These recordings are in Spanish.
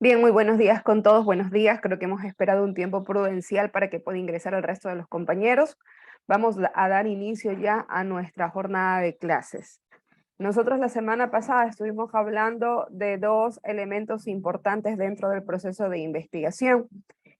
Bien, muy buenos días con todos, buenos días. Creo que hemos esperado un tiempo prudencial para que pueda ingresar el resto de los compañeros. Vamos a dar inicio ya a nuestra jornada de clases. Nosotros la semana pasada estuvimos hablando de dos elementos importantes dentro del proceso de investigación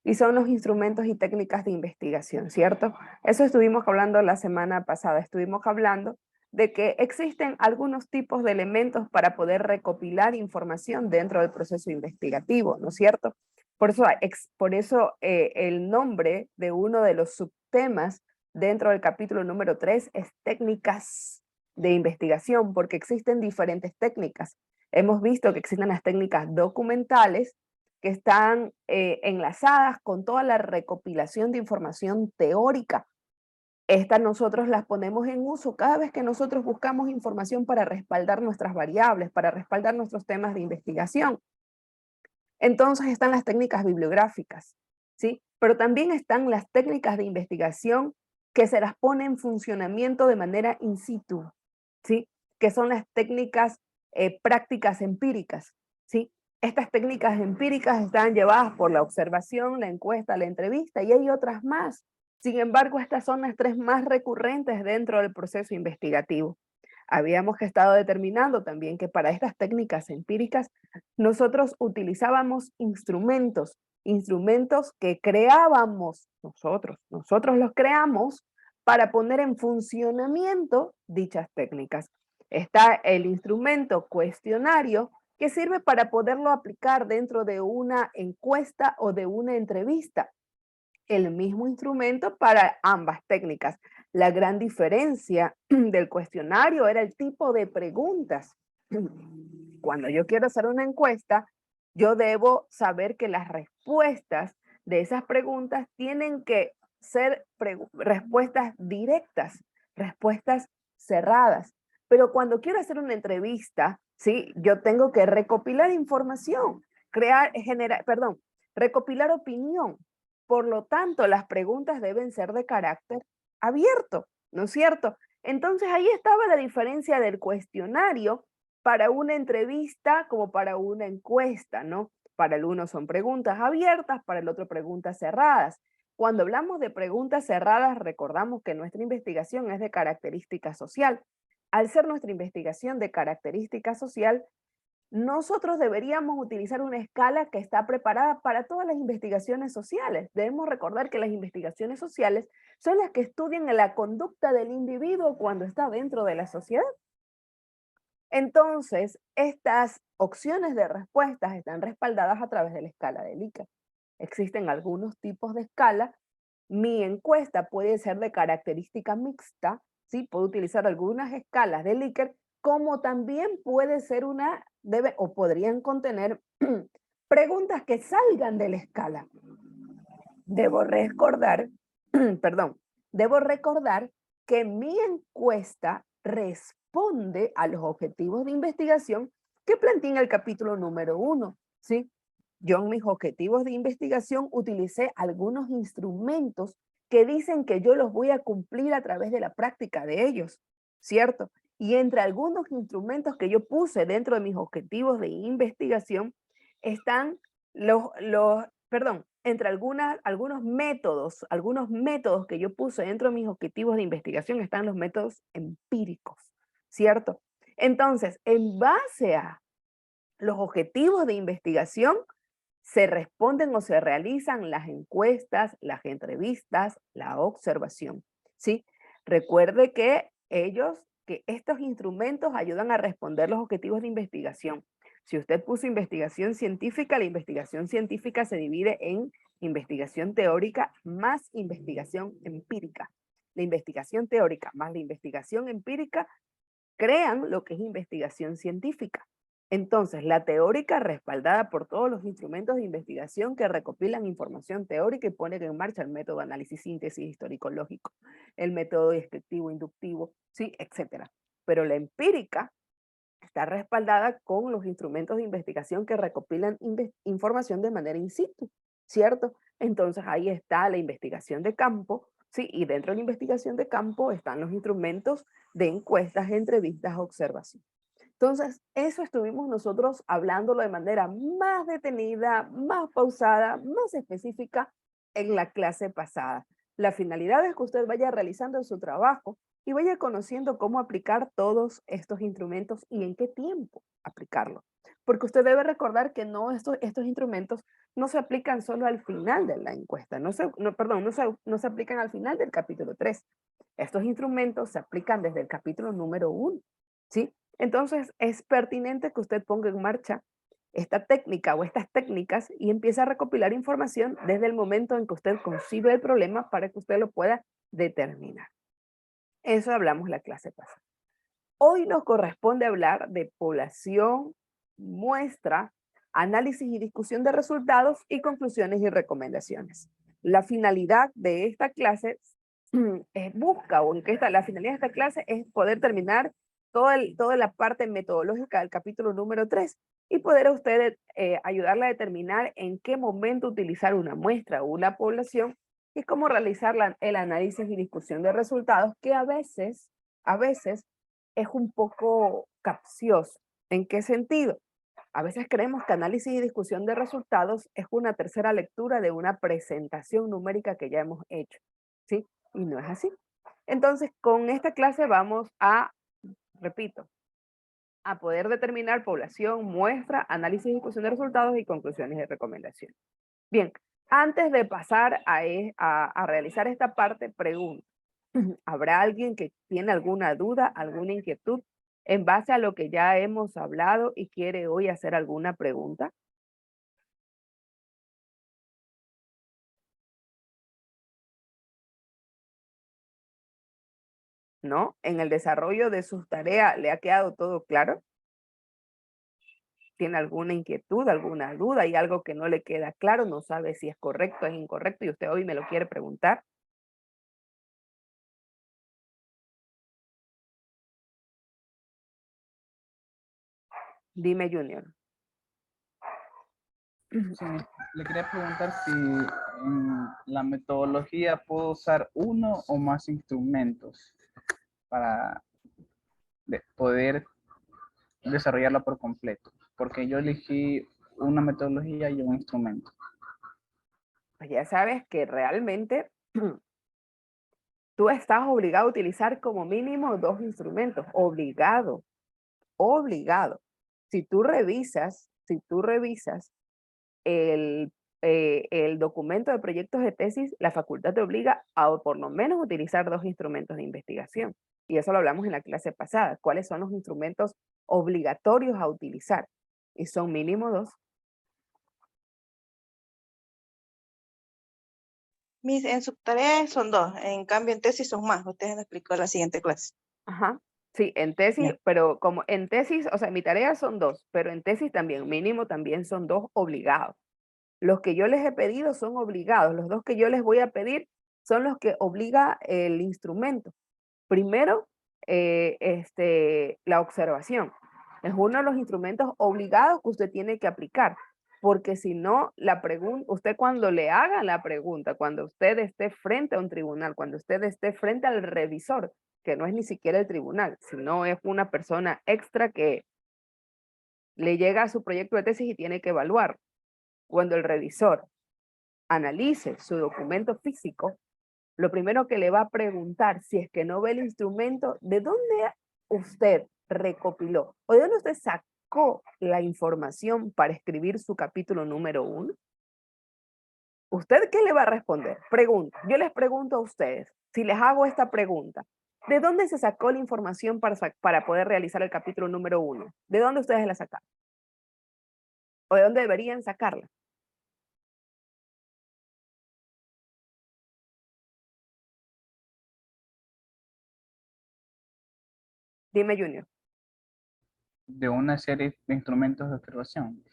y son los instrumentos y técnicas de investigación, ¿cierto? Eso estuvimos hablando la semana pasada. Estuvimos hablando de que existen algunos tipos de elementos para poder recopilar información dentro del proceso investigativo, ¿no es cierto? Por eso el nombre de uno de los subtemas dentro del capítulo número 3 es técnicas de investigación, porque existen diferentes técnicas. Hemos visto que existen las técnicas documentales que están enlazadas con toda la recopilación de información teórica. Estas nosotros las ponemos en uso cada vez que nosotros buscamos información para respaldar nuestras variables, para respaldar nuestros temas de investigación. Entonces están las técnicas bibliográficas, ¿sí? Pero también están las técnicas de investigación que se las pone en funcionamiento de manera in situ, ¿sí? Que son las técnicas prácticas empíricas, ¿sí? Estas técnicas empíricas están llevadas por la observación, la encuesta, la entrevista y hay otras más. Sin embargo, estas son las tres más recurrentes dentro del proceso investigativo. Habíamos estado determinando también que para estas técnicas empíricas nosotros utilizábamos instrumentos que creábamos nosotros los creamos para poner en funcionamiento dichas técnicas. Está el instrumento cuestionario que sirve para poderlo aplicar dentro de una encuesta o de una entrevista. El mismo instrumento para ambas técnicas. La gran diferencia del cuestionario era el tipo de preguntas. Cuando yo quiero hacer una encuesta, yo debo saber que las respuestas de esas preguntas tienen que ser respuestas directas, respuestas cerradas. Pero cuando quiero hacer una entrevista, ¿sí? Yo tengo que recopilar información, recopilar opinión. Por lo tanto, las preguntas deben ser de carácter abierto, ¿no es cierto? Entonces ahí estaba la diferencia del cuestionario para una entrevista como para una encuesta, ¿no? Para el uno son preguntas abiertas, para el otro preguntas cerradas. Cuando hablamos de preguntas cerradas, recordamos que nuestra investigación es de característica social. Al ser nuestra investigación de característica social, nosotros deberíamos utilizar una escala que está preparada para todas las investigaciones sociales. Debemos recordar que las investigaciones sociales son las que estudian la conducta del individuo cuando está dentro de la sociedad. Entonces, estas opciones de respuestas están respaldadas a través de la escala de Likert. Existen algunos tipos de escala. Mi encuesta puede ser de característica mixta, ¿sí? Puedo utilizar algunas escalas de Likert, como también puede ser o podrían contener preguntas que salgan de la escala. Debo recordar, perdón, debo recordar que mi encuesta responde a los objetivos de investigación que planteé en el capítulo número 1, ¿sí? Yo en mis objetivos de investigación utilicé algunos instrumentos que dicen que yo los voy a cumplir a través de la práctica de ellos, ¿cierto? Y entre algunos instrumentos que yo puse dentro de mis objetivos de investigación están entre algunos métodos que yo puse dentro de mis objetivos de investigación están los métodos empíricos, ¿cierto? Entonces, en base a los objetivos de investigación, se responden o se realizan las encuestas, las entrevistas, la observación, ¿sí? Recuerde que estos instrumentos ayudan a responder los objetivos de investigación. Si usted puso investigación científica, la investigación científica se divide en investigación teórica más investigación empírica. La investigación teórica más la investigación empírica crean lo que es investigación científica. Entonces, la teórica respaldada por todos los instrumentos de investigación que recopilan información teórica y ponen en marcha el método de análisis, síntesis histórico-lógico, el método descriptivo, inductivo, sí, etcétera. Pero la empírica está respaldada con los instrumentos de investigación que recopilan información de manera in situ, ¿cierto? Entonces ahí está la investigación de campo, ¿sí? Y dentro de la investigación de campo están los instrumentos de encuestas, entrevistas, observación. Entonces, eso estuvimos nosotros hablándolo de manera más detenida, más pausada, más específica en la clase pasada. La finalidad es que usted vaya realizando su trabajo y vaya conociendo cómo aplicar todos estos instrumentos y en qué tiempo aplicarlo. Porque usted debe recordar que no estos instrumentos no se aplican solo al final de la encuesta, no se aplican al final del capítulo 3. Estos instrumentos se aplican desde el capítulo número 1, ¿sí? Entonces, es pertinente que usted ponga en marcha esta técnica o estas técnicas y empiece a recopilar información desde el momento en que usted concibe el problema para que usted lo pueda determinar. Eso hablamos la clase pasada. Hoy nos corresponde hablar de población, muestra, análisis y discusión de resultados y conclusiones y recomendaciones. La finalidad de esta clase la finalidad de esta clase es poder terminar toda la parte metodológica del capítulo número 3 y poder a usted ayudarle a determinar en qué momento utilizar una muestra o una población y cómo realizar el análisis y discusión de resultados, que a veces es un poco capcioso. ¿En qué sentido? A veces creemos que análisis y discusión de resultados es una tercera lectura de una presentación numérica que ya hemos hecho, ¿sí? Y no es así. Entonces, con esta clase vamos a, repito, a poder determinar población, muestra, análisis y discusión de resultados y conclusiones y recomendaciones. Bien, antes de pasar a realizar esta parte, pregunto, ¿habrá alguien que tiene alguna duda, alguna inquietud en base a lo que ya hemos hablado y quiere hoy hacer alguna pregunta? ¿No? ¿En el desarrollo de sus tareas le ha quedado todo claro? ¿Tiene alguna inquietud, alguna duda y algo que no le queda claro? ¿No sabe si es correcto o es incorrecto y usted hoy me lo quiere preguntar? Dime, Junior. Sí, le quería preguntar si en la metodología puedo usar uno o más instrumentos para poder desarrollarla por completo, porque yo elegí una metodología y un instrumento. Pues ya sabes que realmente tú estás obligado a utilizar como mínimo 2 instrumentos, obligado, obligado. Si tú revisas el documento de proyectos de tesis, la facultad te obliga a por lo menos utilizar 2 instrumentos de investigación. Y eso lo hablamos en la clase pasada. ¿Cuáles son los instrumentos obligatorios a utilizar? Y son mínimo 2. En su tarea son 2, en cambio en tesis son más. Ustedes me explicó en la siguiente clase. Ajá. Sí, en tesis, Ya. pero como en tesis, o sea, mi tarea son 2, pero en tesis también, mínimo también son 2 obligados. Los que yo les he pedido son obligados. Los 2 que yo les voy a pedir son los que obliga el instrumento. Primero, la observación. Es uno de los instrumentos obligados que usted tiene que aplicar, porque si no, usted cuando le haga la pregunta, cuando usted esté frente a un tribunal, cuando usted esté frente al revisor, que no es ni siquiera el tribunal, sino es una persona extra que le llega a su proyecto de tesis y tiene que evaluar. Cuando el revisor analice su documento físico, lo primero que le va a preguntar, si es que no ve el instrumento, ¿de dónde usted recopiló o de dónde usted sacó la información para escribir su capítulo número 1? ¿Usted qué le va a responder? Pregunta. Yo les pregunto a ustedes, si les hago esta pregunta, ¿de dónde se sacó la información para poder realizar el capítulo número 1? ¿De dónde ustedes la sacaron? ¿O de dónde deberían sacarla? Dime, Junior. De una serie de instrumentos de observación.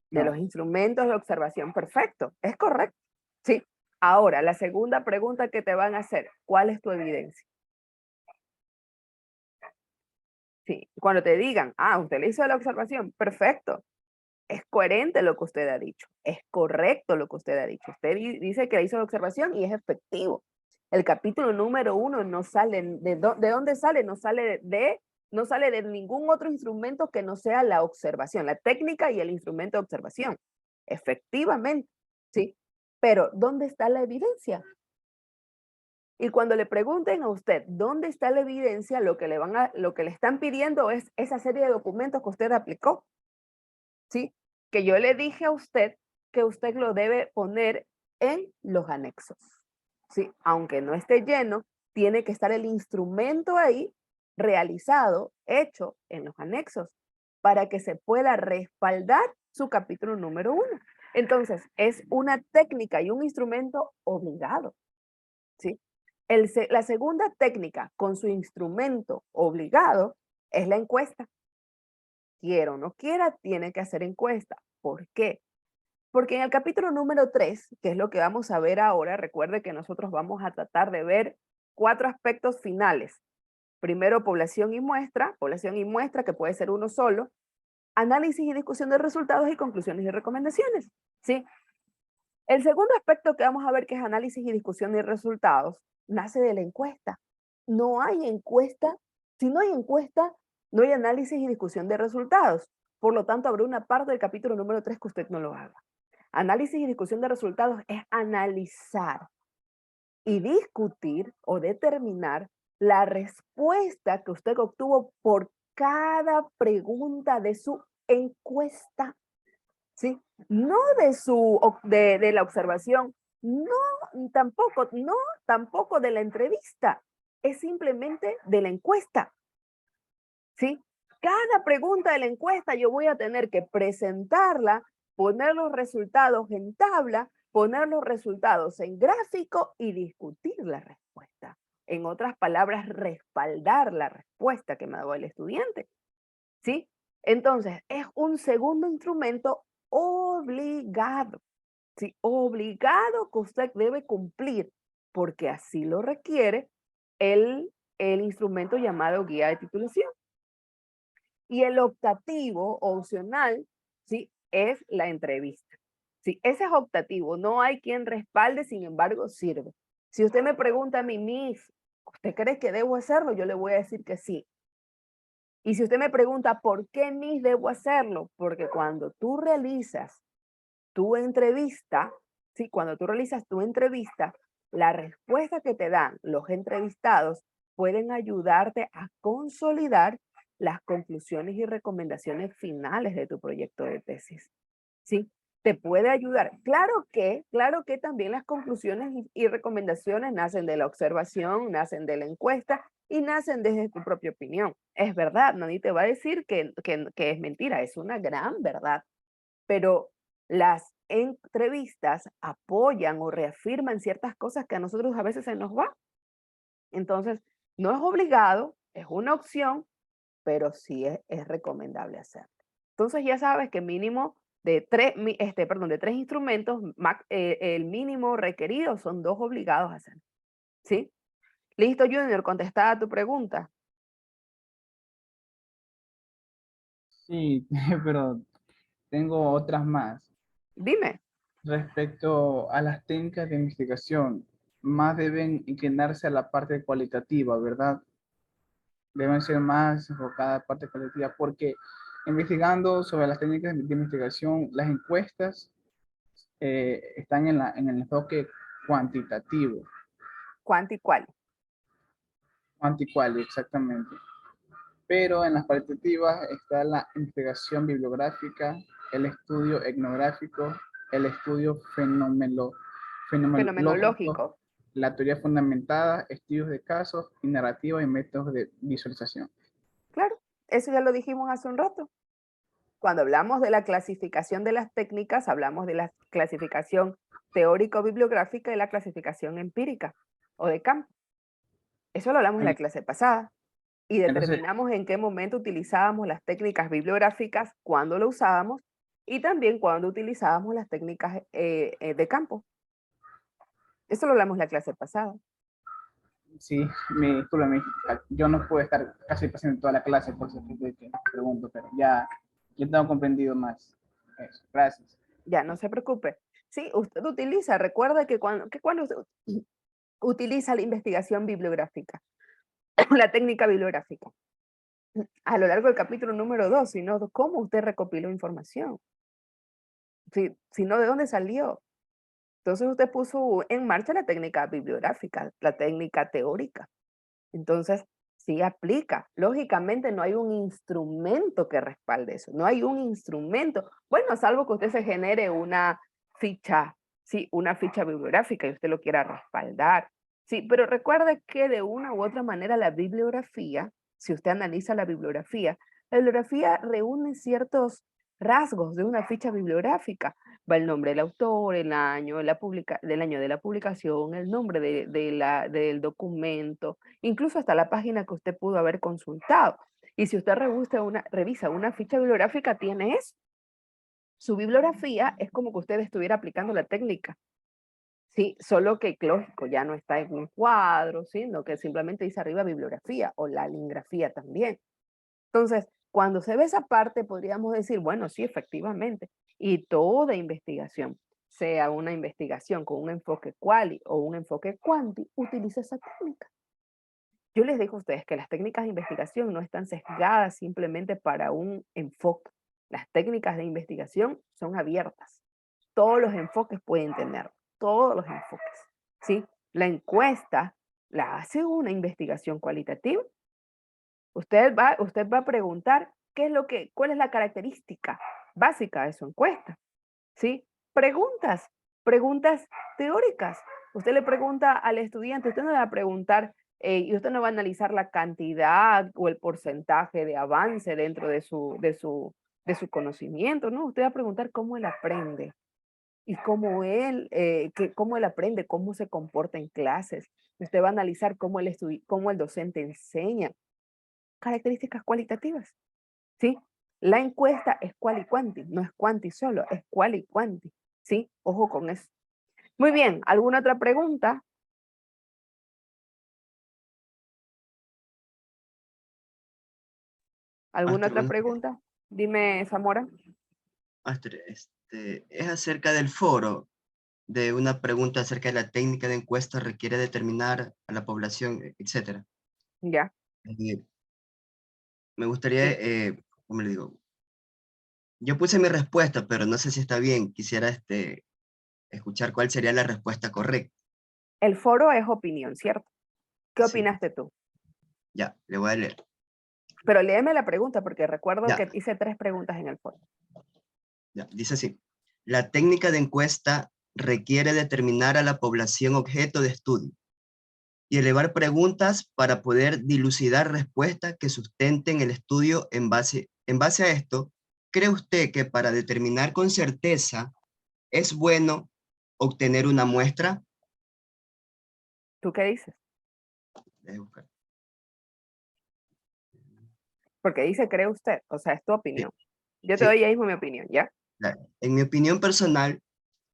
De No, los instrumentos de observación. Perfecto, es correcto. Sí. Ahora, la segunda pregunta que te van a hacer, ¿cuál es tu evidencia? Sí. Cuando te digan, usted le hizo la observación, perfecto. Es coherente lo que usted ha dicho. Es correcto lo que usted ha dicho. Usted dice que le hizo la observación y es efectivo. El capítulo número 1 no sale, ¿de dónde sale? No sale de No sale de ningún otro instrumento que no sea la observación, la técnica y el instrumento de observación. Efectivamente, ¿sí? Pero, ¿dónde está la evidencia? Y cuando le pregunten a usted dónde está la evidencia, lo que le están pidiendo es esa serie de documentos que usted aplicó, ¿sí? Que yo le dije a usted que usted lo debe poner en los anexos, ¿sí? Aunque no esté lleno, tiene que estar el instrumento ahí realizado, hecho en los anexos, para que se pueda respaldar su capítulo número 1. Entonces, es una técnica y un instrumento obligado, ¿sí? La segunda técnica con su instrumento obligado es la encuesta. Quiera o no quiera, tiene que hacer encuesta. ¿Por qué? Porque en el capítulo número 3, que es lo que vamos a ver ahora, recuerde que nosotros vamos a tratar de ver 4 aspectos finales. Primero, población y muestra que puede ser uno solo, análisis y discusión de resultados y conclusiones y recomendaciones, ¿sí? El segundo aspecto que vamos a ver, que es análisis y discusión de resultados, nace de la encuesta. No hay encuesta, si no hay encuesta, no hay análisis y discusión de resultados. Por lo tanto, habrá una parte del capítulo número 3 que usted no lo haga. Análisis y discusión de resultados es analizar y discutir o determinar la respuesta que usted obtuvo por cada pregunta de su encuesta, ¿sí? No de la observación, tampoco de la entrevista, es simplemente de la encuesta, ¿sí? Cada pregunta de la encuesta yo voy a tener que presentarla, poner los resultados en tabla, poner los resultados en gráfico y discutir la respuesta. En otras palabras, respaldar la respuesta que me ha dado el estudiante, ¿sí? Entonces, es un segundo instrumento obligado, ¿sí? Obligado que usted debe cumplir, porque así lo requiere el instrumento llamado guía de titulación. Y el optativo opcional, ¿sí? Es la entrevista. Sí, ese es optativo, no hay quien respalde, sin embargo, sirve. Si usted me pregunta a mí, Miss, ¿usted cree que debo hacerlo? Yo le voy a decir que sí. Y si usted me pregunta, ¿por qué Miss debo hacerlo? Porque cuando tú realizas tu entrevista, ¿sí? Cuando tú realizas tu entrevista, la respuesta que te dan los entrevistados pueden ayudarte a consolidar las conclusiones y recomendaciones finales de tu proyecto de tesis, ¿sí? Te puede ayudar. Claro que también las conclusiones y recomendaciones nacen de la observación, nacen de la encuesta y nacen desde tu propia opinión. Es verdad, nadie te va a decir que es mentira, es una gran verdad. Pero las entrevistas apoyan o reafirman ciertas cosas que a nosotros a veces se nos va. Entonces, no es obligado, es una opción, pero sí es recomendable hacerlo. Entonces ya sabes que mínimo de de 3 instrumentos, el mínimo requerido son 2 obligados a hacer. ¿Sí? Listo, Junior, contestada tu pregunta. Sí, pero tengo otras más. Dime. Respecto a las técnicas de investigación, más deben inclinarse a la parte cualitativa, ¿verdad? Deben ser más enfocadas a la parte cualitativa, porque investigando sobre las técnicas de investigación, las encuestas están en el enfoque cuantitativo, ¿Cuánto y cuál? cuanticual, exactamente. Pero en las cualitativas está la investigación bibliográfica, el estudio etnográfico, el estudio fenomenológico, Fenomenológico. la teoría fundamentada, estudios de casos y narrativa y métodos de visualización. Claro, eso ya lo dijimos hace un rato. Cuando hablamos de la clasificación de las técnicas, hablamos de la clasificación teórico-bibliográfica y la clasificación empírica o de campo. Eso lo hablamos en la Ahí. clase pasada. Y Entonces, determinamos en qué momento utilizábamos las técnicas bibliográficas, cuándo lo usábamos, y también cuándo utilizábamos las técnicas de campo. Eso lo hablamos en la clase pasada. sí, discúlpame, yo no puedo estar casi presente en toda la clase, por eso te pregunto, pero ya tengo comprendido más. Eso, gracias. Ya, no se preocupe. Sí, usted utiliza, recuerda que cuando usted utiliza la investigación bibliográfica, la técnica bibliográfica, a lo largo del capítulo número 2, sino de cómo usted recopiló información. Sino de dónde salió. Entonces usted puso en marcha la técnica bibliográfica, la técnica teórica. Entonces, sí aplica. Lógicamente no hay un instrumento que respalde eso. No hay un instrumento. Bueno, salvo que usted se genere una ficha, sí, una ficha bibliográfica y usted lo quiera respaldar. Sí, pero recuerde que de una u otra manera la bibliografía, si usted analiza la bibliografía reúne ciertos rasgos de una ficha bibliográfica. Va el nombre del autor, el año, del año de la publicación, el nombre del documento, incluso hasta la página que usted pudo haber consultado. Y si usted revisa una ficha bibliográfica, tiene eso. Su bibliografía es como que usted estuviera aplicando la técnica. Sí, solo que, lógico, ya no está en un cuadro, sino que simplemente dice arriba bibliografía o la lingrafía también. Entonces, cuando se ve esa parte, podríamos decir, bueno, sí, efectivamente, y toda investigación, sea una investigación con un enfoque quali o un enfoque quanti, utiliza esa técnica. Yo les digo a ustedes que las técnicas de investigación no están sesgadas simplemente para un enfoque. Las técnicas de investigación son abiertas. Todos los enfoques pueden tener, todos los enfoques, ¿sí? La encuesta la hace una investigación cualitativa. Usted va a preguntar cuál es la característica básica de su encuesta, ¿sí? Preguntas teóricas. Usted le pregunta al estudiante, usted no le va a preguntar y usted no va a analizar la cantidad o el porcentaje de avance dentro de su conocimiento, ¿no? Usted va a preguntar cómo él aprende y cómo él aprende, cómo se comporta en clases. Usted va a analizar cómo el docente enseña. Características cualitativas, ¿sí? La encuesta es quali quanti, no es quanti solo, es quali quanti, ¿sí? Ojo con eso. Muy bien, ¿alguna otra pregunta? ¿Alguna Máster, otra bueno, pregunta? Dime, Zamora. máster, es acerca del foro, de una pregunta acerca de la técnica de encuesta requiere determinar a la población, etcétera. Ya. Eh, Me gustaría, ¿cómo le digo? Yo puse mi respuesta, pero no sé si está bien. Quisiera escuchar cuál sería la respuesta correcta. El foro es opinión, ¿cierto? ¿Qué Sí, opinaste tú? ya, le voy a leer. Pero léeme la pregunta porque recuerdo Ya, que hice 3 preguntas en el foro. ya, dice así. La técnica de encuesta requiere determinar a la población objeto de estudio y elevar preguntas para poder dilucidar respuestas que sustenten el estudio en base a esto. ¿Cree usted que para determinar con certeza es bueno obtener una muestra? ¿Tú qué dices? Deje buscar. Porque dice, cree usted, o sea, es tu Sí, opinión. Yo te sí, doy ahí mismo mi opinión, ¿ya? en mi opinión personal,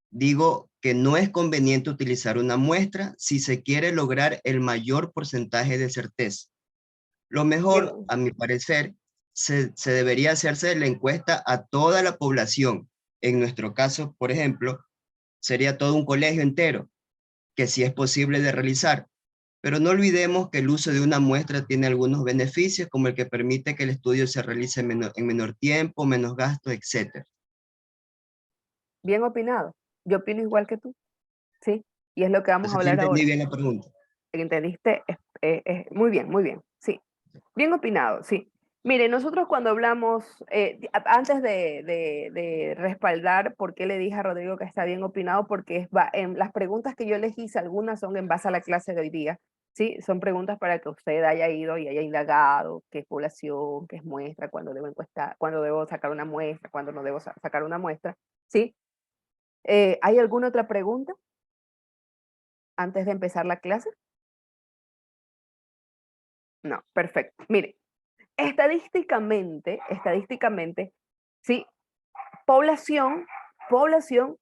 digo que no es conveniente utilizar una muestra si se quiere lograr el mayor porcentaje de certeza. Lo mejor, Bien, a mi parecer, se debería hacerse la encuesta a toda la población. En nuestro caso, por ejemplo, sería todo un colegio entero, que sí es posible de realizar. Pero no olvidemos que el uso de una muestra tiene algunos beneficios, como el que permite que el estudio se realice en menor tiempo, menos gastos, etc. bien opinado. Yo opino igual que tú, ¿sí? Y es lo que No vamos a sé si hablar entendí ahora. bien la pregunta. ¿Entendiste? Muy bien, sí. Bien opinado, sí. Mire, nosotros cuando hablamos, antes de respaldar por qué le dije a Rodrigo que está bien opinado, porque en las preguntas que yo les hice, algunas son en base a la clase de hoy día, ¿sí? Son preguntas para que usted haya ido y haya indagado qué es población, qué es muestra, cuándo debo encuestar, cuándo debo sacar una muestra, cuándo no debo sacar una muestra, ¿sí? ¿Hay alguna otra pregunta antes de empezar la clase? No, perfecto. Mire, estadísticamente, sí, población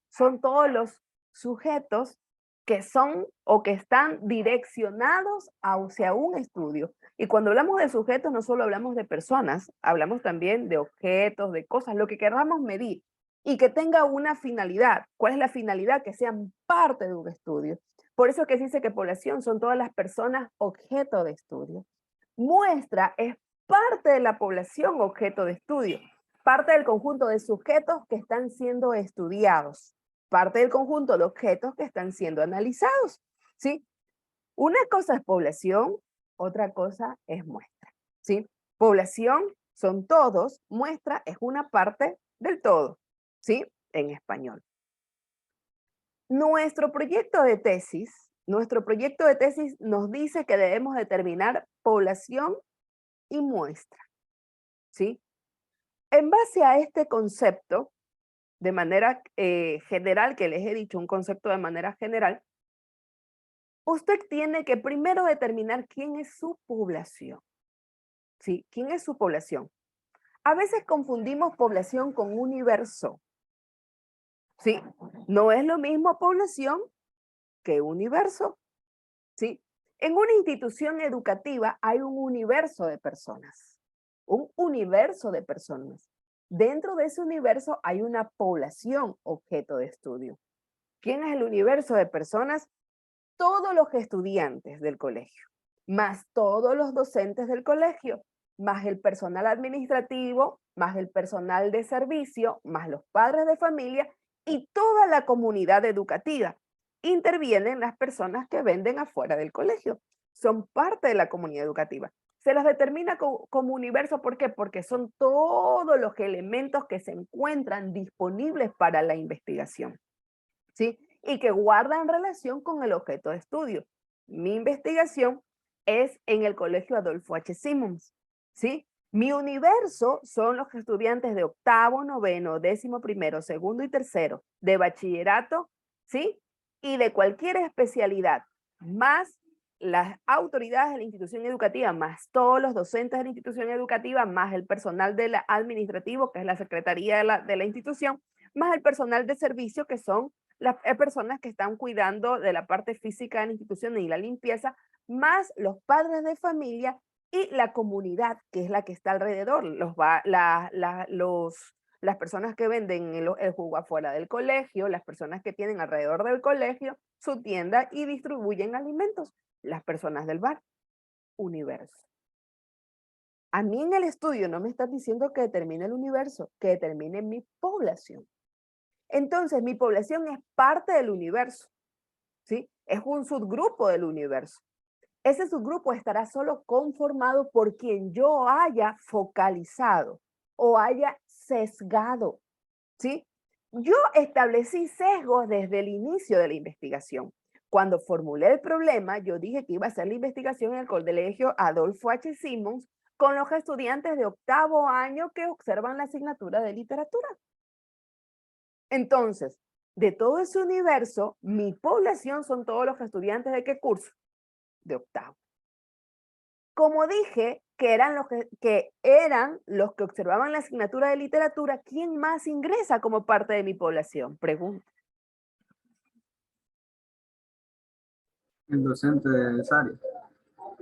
son todos los sujetos que son o que están direccionados hacia un estudio. Y cuando hablamos de sujetos, no solo hablamos de personas, hablamos también de objetos, de cosas, lo que queramos medir y que tenga una finalidad. ¿Cuál es la finalidad? Que sean parte de un estudio. Por eso que se dice que población son todas las personas objeto de estudio. Muestra es parte de la población objeto de estudio, parte del conjunto de sujetos que están siendo estudiados, parte del conjunto de objetos que están siendo analizados, ¿sí? Una cosa es población, otra cosa es muestra, ¿sí? Población son todos, muestra es una parte del todo, ¿sí? En español. Nuestro proyecto de tesis nos dice que debemos determinar población y muestra, ¿sí? En base a este concepto, de manera general, que les he dicho, un concepto de manera general, usted tiene que primero determinar quién es su población, ¿sí? ¿Quién es su población? A veces confundimos población con universo, ¿sí? No es lo mismo población que universo, ¿sí? En una institución educativa hay un universo de personas, un universo de personas. Dentro de ese universo hay una población objeto de estudio. ¿Quién es el universo de personas? Todos los estudiantes del colegio, más todos los docentes del colegio, más el personal administrativo, más el personal de servicio, más los padres de familia y toda la comunidad educativa. Intervienen las personas que venden afuera del colegio. Son parte de la comunidad educativa. Se las determina como universo, ¿por qué? Porque son todos los elementos que se encuentran disponibles para la investigación, ¿sí? Y que guardan relación con el objeto de estudio. Mi investigación es en el Colegio Adolfo H. Simons, ¿sí? Mi universo son los estudiantes de octavo, noveno, 11º, segundo y tercero, de bachillerato, ¿sí? Y de cualquier especialidad, más las autoridades de la institución educativa, más todos los docentes de la institución educativa, más el personal administrativo, que es la secretaría de la institución, más el personal de servicio, que son las personas que están cuidando de la parte física de la institución y la limpieza, más los padres de familia y la comunidad, que es la que está alrededor, las personas que venden el jugo afuera del colegio, las personas que tienen alrededor del colegio su tienda y distribuyen alimentos, las personas del bar, universo. A mí en el estudio no me estás diciendo que determine el universo, que determine mi población. Entonces, mi población es parte del universo, ¿sí? Es un subgrupo del universo. Ese subgrupo estará solo conformado por quien yo haya focalizado o haya sesgado, ¿sí? Yo establecí sesgos desde el inicio de la investigación. Cuando formulé el problema, yo dije que iba a hacer la investigación en el Colegio Adolfo H. Simons con los estudiantes de octavo año que observan la asignatura de literatura. Entonces, de todo ese universo, mi población son todos los estudiantes de qué curso? De octavo. Como dije que eran los que observaban la asignatura de literatura, ¿quién más ingresa como parte de mi población? Pregunta. El docente de esa área.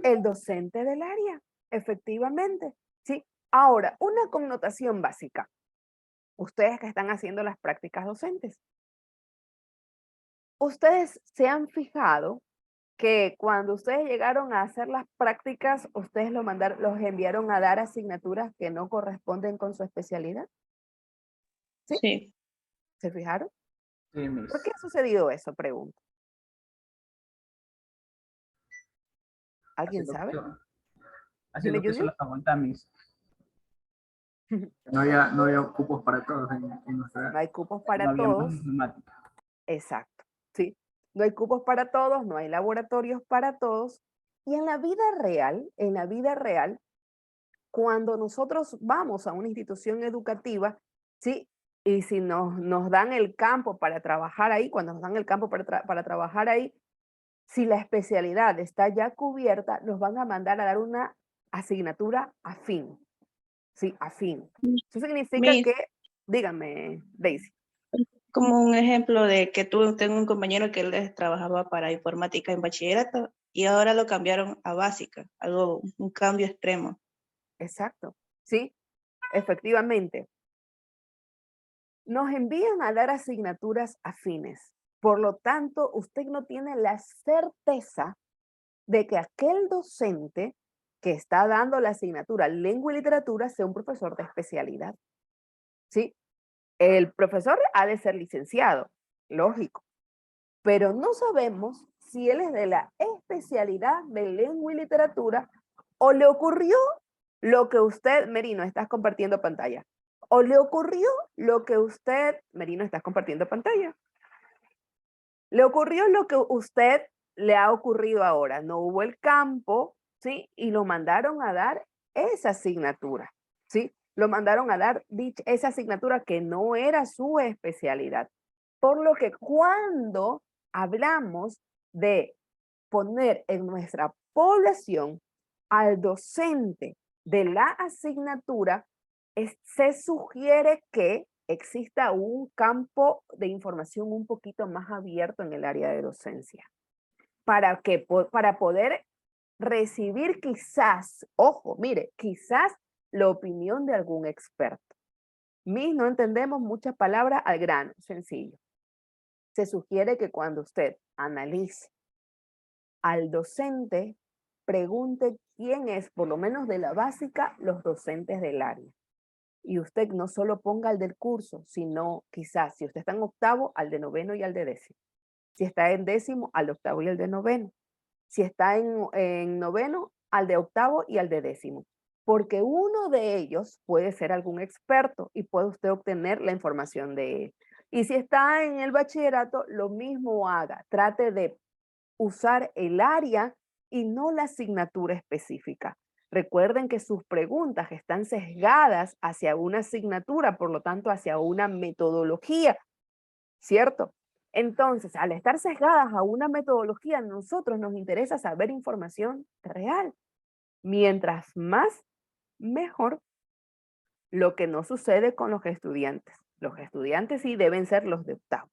El docente del área, efectivamente, ¿sí? Ahora, una connotación básica. Ustedes que están haciendo las prácticas docentes. Ustedes se han fijado que cuando ustedes llegaron a hacer las prácticas, ustedes los enviaron a dar asignaturas que no corresponden con su especialidad. ¿Sí? Sí. ¿Se fijaron? Sí, Miss. ¿Por qué ha sucedido eso? Pregunto. ¿Alguien sabe? Así Dime, lo que hizo Junior. la facultad, Miss. No había cupos para todos en nuestra. No hay cupos No para había más todos. matemáticas. Exacto, ¿sí? No hay cupos para todos, no hay laboratorios para todos. Y en la vida real, cuando nosotros vamos a una institución educativa, ¿sí? Y si nos dan el campo para trabajar ahí, cuando nos dan el campo para trabajar ahí, si la especialidad está ya cubierta, nos van a mandar a dar una asignatura afín, ¿sí? Afín. Eso significa Miss, que, dígame, Daisy. como un ejemplo de que tengo un compañero que él trabajaba para informática en bachillerato y ahora lo cambiaron a básica, un cambio extremo. Exacto, ¿sí? Efectivamente. Nos envían a dar asignaturas afines. Por lo tanto, usted no tiene la certeza de que aquel docente que está dando la asignatura lengua y literatura sea un profesor de especialidad. ¿Sí? El profesor ha de ser licenciado, lógico, pero no sabemos si él es de la especialidad de lengua y literatura o le ocurrió lo que usted, Merino, estás compartiendo pantalla. O le ocurrió lo que usted, Merino, estás compartiendo pantalla. Le ocurrió lo que usted le ha ocurrido ahora. No hubo el campo, ¿sí? Y lo mandaron a dar esa asignatura, ¿sí? Lo mandaron a dar esa asignatura que no era su especialidad. Por lo que cuando hablamos de poner en nuestra población al docente de la asignatura, se sugiere que exista un campo de información un poquito más abierto en el área de docencia. Para poder recibir quizás, ojo, mire, quizás la opinión de algún experto. No entendemos muchas palabras al grano, sencillo. Se sugiere que cuando usted analice al docente, pregunte quién es, por lo menos de la básica, los docentes del área. Y usted no solo ponga al del curso, sino quizás, si usted está en octavo, al de noveno y al de décimo. Si está en décimo, al de octavo y al de noveno. Si está en noveno, al de octavo y al de décimo. Porque uno de ellos puede ser algún experto y puede usted obtener la información de él. Y si está en el bachillerato, lo mismo haga. Trate de usar el área y no la asignatura específica. Recuerden que sus preguntas están sesgadas hacia una asignatura, por lo tanto hacia una metodología, ¿cierto? Entonces, al estar sesgadas a una metodología, a nosotros nos interesa saber información real. Mientras más, mejor. Lo que no sucede con los estudiantes. Los estudiantes sí deben ser los de octavo,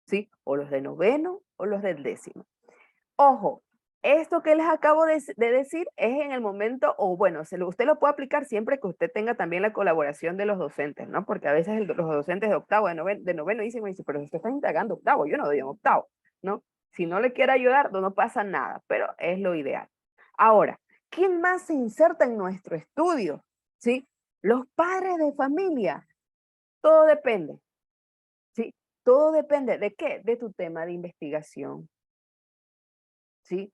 ¿sí? O los de noveno o los del décimo. Ojo, esto que les acabo de decir es en el momento, o bueno, usted lo puede aplicar siempre que usted tenga también la colaboración de los docentes, ¿no? Porque a veces los docentes de octavo, de noveno dicen, pero usted está integrando octavo, yo no doy en octavo, ¿no? Si no le quiere ayudar, no pasa nada, pero es lo ideal. Ahora, ¿quién más se inserta en nuestro estudio? ¿Sí? Los padres de familia. Todo depende, ¿sí? Todo depende de qué, de tu tema de investigación, ¿sí?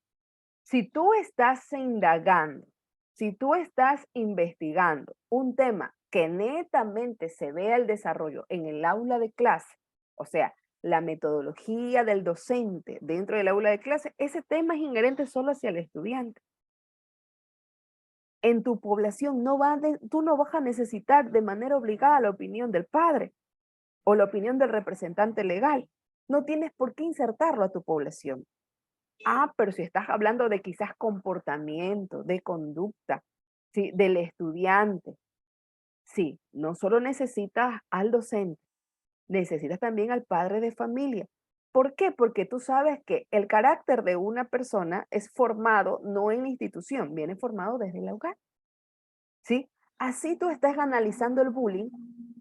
Si tú estás indagando, si tú estás investigando un tema que netamente se vea el desarrollo en el aula de clase, o sea, la metodología del docente dentro del aula de clase, ese tema es inherente solo hacia el estudiante. En tu población tú no vas a necesitar de manera obligada la opinión del padre o la opinión del representante legal. No tienes por qué insertarlo a tu población. Pero si estás hablando de quizás comportamiento, de conducta, ¿sí? Del estudiante. Sí, no solo necesitas al docente, necesitas también al padre de familia. ¿Por qué? Porque tú sabes que el carácter de una persona es formado no en la institución, viene formado desde el hogar. ¿Sí? Así tú estás analizando el bullying,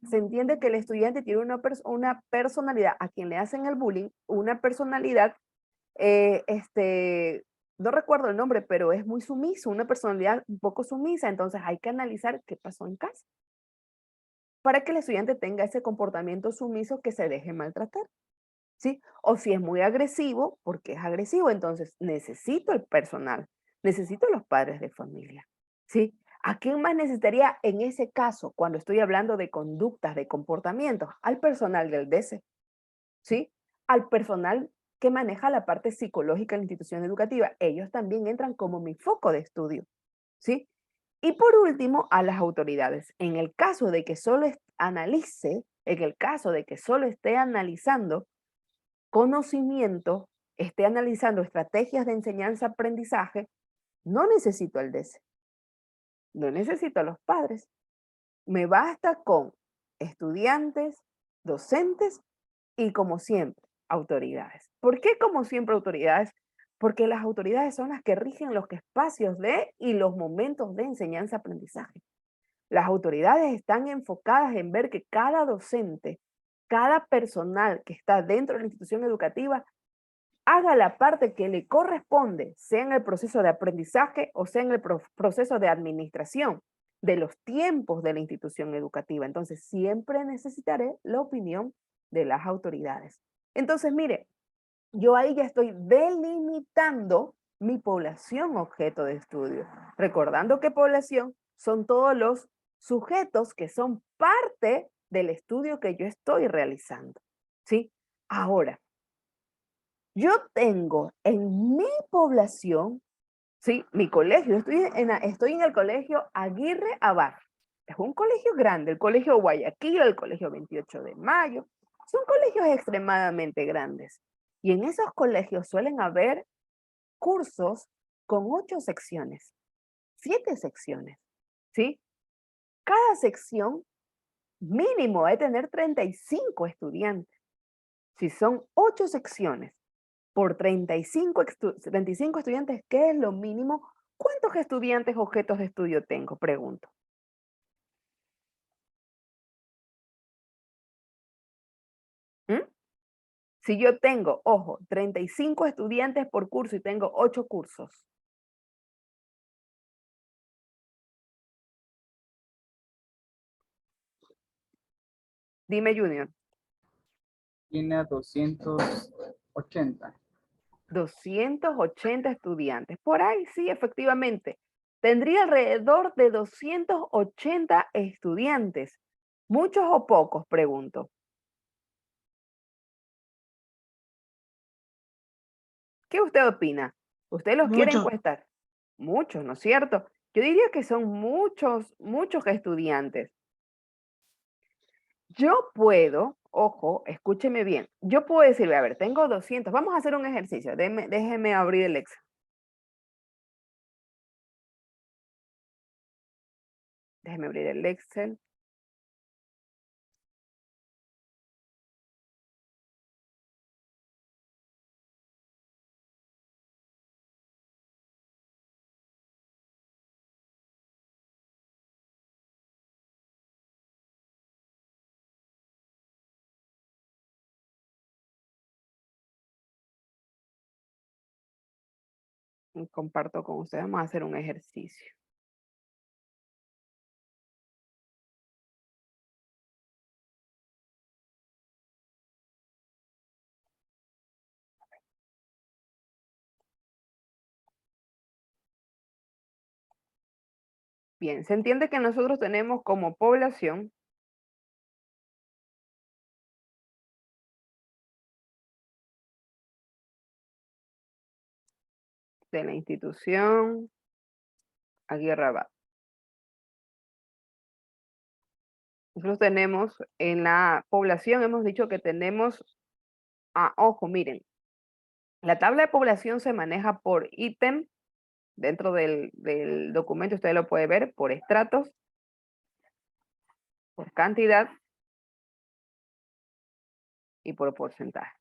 se entiende que el estudiante tiene una personalidad, a quien le hacen el bullying, una personalidad no recuerdo el nombre, pero es muy sumiso, una personalidad un poco sumisa, entonces hay que analizar qué pasó en casa para que el estudiante tenga ese comportamiento sumiso que se deje maltratar, ¿sí? O si es muy agresivo, porque es agresivo, entonces necesito el personal, necesito los padres de familia, ¿sí? ¿A quién más necesitaría en ese caso, cuando estoy hablando de conductas, de comportamientos? Al personal del DC, ¿sí? Al personal que maneja la parte psicológica de la institución educativa. Ellos también entran como mi foco de estudio, ¿sí? Y por último, a las autoridades. En el caso de que solo analice, en el caso de que solo esté analizando conocimiento, esté analizando estrategias de enseñanza-aprendizaje, no necesito al DC, no necesito a los padres. Me basta con estudiantes, docentes y, como siempre, autoridades. ¿Por qué como siempre autoridades? Porque las autoridades son las que rigen los espacios de y los momentos de enseñanza-aprendizaje. Las autoridades están enfocadas en ver que cada docente, cada personal que está dentro de la institución educativa haga la parte que le corresponde, sea en el proceso de aprendizaje o sea en el proceso de administración de los tiempos de la institución educativa. Entonces, siempre necesitaré la opinión de las autoridades. Entonces, mire, yo ahí ya estoy delimitando mi población objeto de estudio. Recordando que población son todos los sujetos que son parte del estudio que yo estoy realizando. ¿Sí? Ahora, yo tengo en mi población, sí, mi colegio, estoy en el colegio Aguirre Abad. Es un colegio grande, el colegio Guayaquil, el colegio 28 de Mayo. Son colegios extremadamente grandes. Y en esos colegios suelen haber cursos con 8 secciones, 7 secciones, ¿sí? Cada sección mínimo debe tener 35 estudiantes. Si son 8 secciones por 35 estudiantes, ¿qué es lo mínimo? ¿Cuántos estudiantes objetos de estudio tengo? Pregunto. ¿Mm? Si yo tengo, ojo, 35 estudiantes por curso y tengo 8 cursos. Dime, Junior. Tiene a 280. 280 estudiantes. Por ahí sí, efectivamente. Tendría alrededor de 280 estudiantes. ¿Muchos o pocos? Pregunto. ¿Qué usted opina? ¿Usted los quiere Mucho. encuestar? Muchos, ¿no es cierto? Yo diría que son muchos, muchos estudiantes. Yo puedo, ojo, escúcheme bien, yo puedo decirle, a ver, tengo 200, vamos a hacer un ejercicio, déjeme abrir el Excel. Déjeme abrir el Excel. Y comparto con ustedes, vamos a hacer un ejercicio. Bien, se entiende que nosotros tenemos como población de la institución Aguirre Abad. Nosotros tenemos en la población, hemos dicho que tenemos, ojo, miren, la tabla de población se maneja por ítem, dentro del documento usted lo puede ver, por estratos, por cantidad y por porcentaje.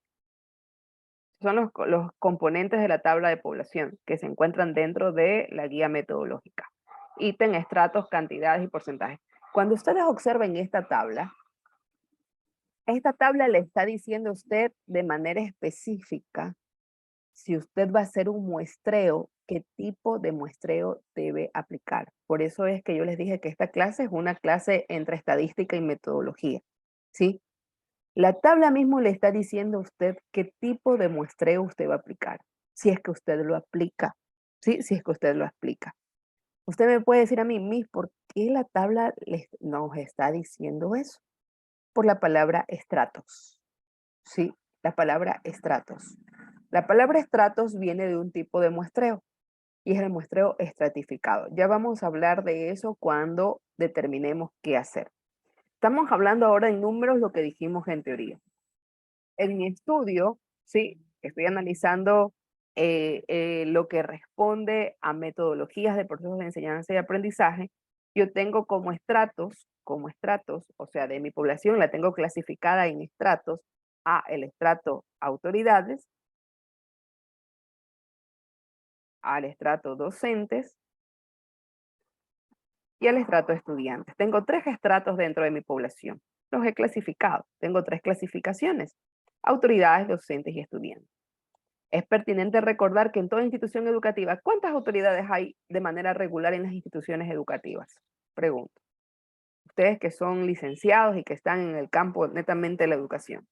Son los componentes de la tabla de población que se encuentran dentro de la guía metodológica. Ítem, estratos, cantidades y porcentajes. Cuando ustedes observen esta tabla le está diciendo a usted de manera específica si usted va a hacer un muestreo, qué tipo de muestreo debe aplicar. Por eso es que yo les dije que esta clase es una clase entre estadística y metodología, ¿sí? La tabla mismo le está diciendo a usted qué tipo de muestreo usted va a aplicar, si es que usted lo aplica, ¿sí? Si es que usted lo aplica. Usted me puede decir a mí, Miss, ¿por qué la tabla nos está diciendo eso? Por la palabra estratos, ¿sí? La palabra estratos. La palabra estratos viene de un tipo de muestreo y es el muestreo estratificado. Ya vamos a hablar de eso cuando determinemos qué hacer. Estamos hablando ahora en números lo que dijimos en teoría. En mi estudio, sí, estoy analizando lo que responde a metodologías de procesos de enseñanza y aprendizaje. Yo tengo como estratos, o sea, de mi población la tengo clasificada en estratos, el estrato autoridades, al estrato docentes y al estrato estudiantes. Tengo 3 estratos dentro de mi población. Los he clasificado. Tengo 3 clasificaciones: autoridades, docentes y estudiantes. Es pertinente recordar que en toda institución educativa, ¿cuántas autoridades hay de manera regular en las instituciones educativas? Pregunto. Ustedes que son licenciados y que están en el campo netamente de la educación.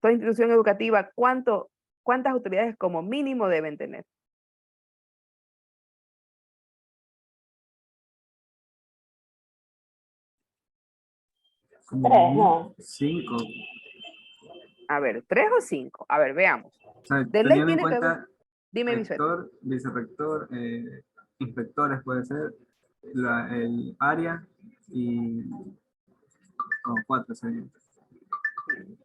Toda institución educativa, ¿cuántas autoridades como mínimo deben tener? Tres, no. 5. A ver, 3 o 5. A ver, veamos. O sea, De ley teniendo en tiene que haber. cuenta Dime, mi suerte. rector, vicerrector, inspectores puede ser, el área y 4 serían.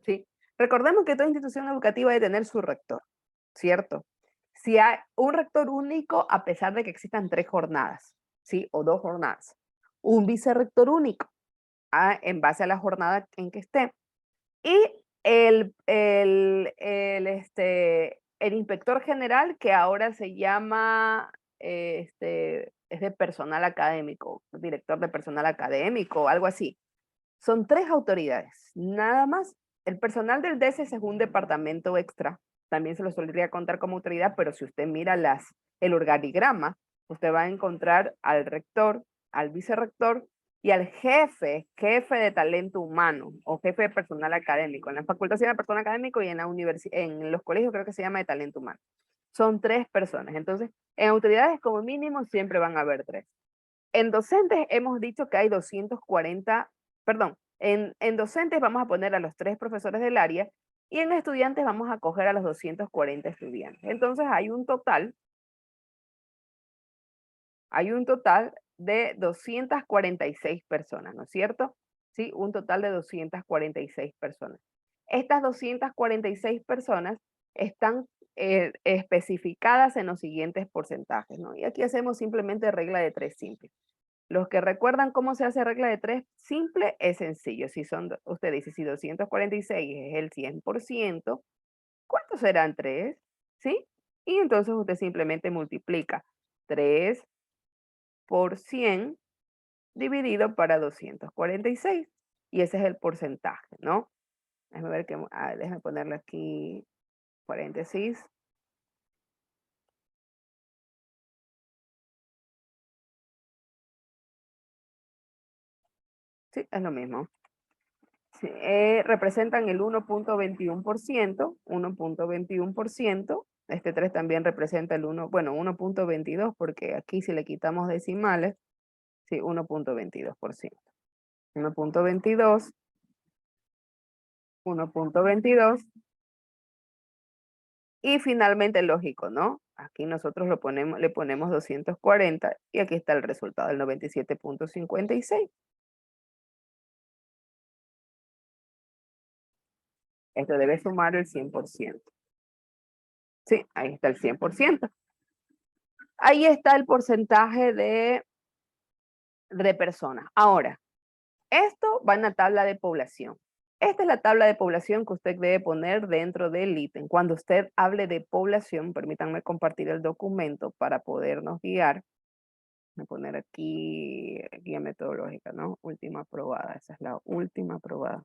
Sí. Recordemos que toda institución educativa debe tener su rector, ¿cierto? Si hay un rector único, a pesar de que existan 3 jornadas, ¿sí? O 2 jornadas. Un vicerrector único, en base a la jornada en que esté. Y el inspector general, que ahora se llama, es de personal académico, director de personal académico, algo así. Son 3 autoridades, nada más. El personal del DESES es un departamento extra, también se lo solía contar como autoridad, pero si usted mira el organigrama, usted va a encontrar al rector, al vicerrector y al jefe de talento humano o jefe de personal académico. En la facultad se llama personal académico y en los colegios creo que se llama de talento humano. Son 3 personas, entonces en autoridades como mínimo siempre van a haber 3. En docentes hemos dicho que hay 240, perdón, en docentes vamos a poner a los 3 profesores del área y en estudiantes vamos a coger a los 240 estudiantes. Entonces hay un total de 246 personas, ¿no es cierto? Sí, un total de 246 personas. Estas 246 personas están especificadas en los siguientes porcentajes, ¿no? Y aquí hacemos simplemente regla de 3 simple. Los que recuerdan cómo se hace regla de 3 simple, es sencillo. Si usted dice, si 246 es el 100%, ¿cuántos serán 3? ¿Sí? Y entonces usted simplemente multiplica 3 por 100 dividido para 246. Y ese es el porcentaje, ¿no? Déjame ver déjame ponerle aquí paréntesis. Sí, es lo mismo. Sí, representan el 1.21%, 1.21%. Este 3 también representa el 1.22 porque aquí si le quitamos decimales, sí, 1.22%. 1.22, 1.22. Y finalmente lógico, ¿no? Aquí nosotros le ponemos 240 y aquí está el resultado, el 97.56. Esto debe sumar el 100%. Sí, ahí está el 100%. Ahí está el porcentaje de personas. Ahora, esto va en la tabla de población. Esta es la tabla de población que usted debe poner dentro del ítem. Cuando usted hable de población, permítanme compartir el documento para podernos guiar. Voy a poner aquí guía metodológica, ¿no? Última aprobada. Esa es la última aprobada.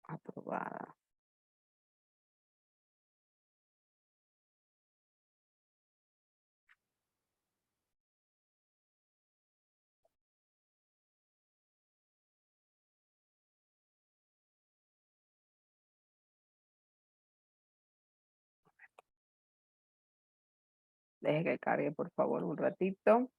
Aprobada. Deje que cargue, por favor, un ratito.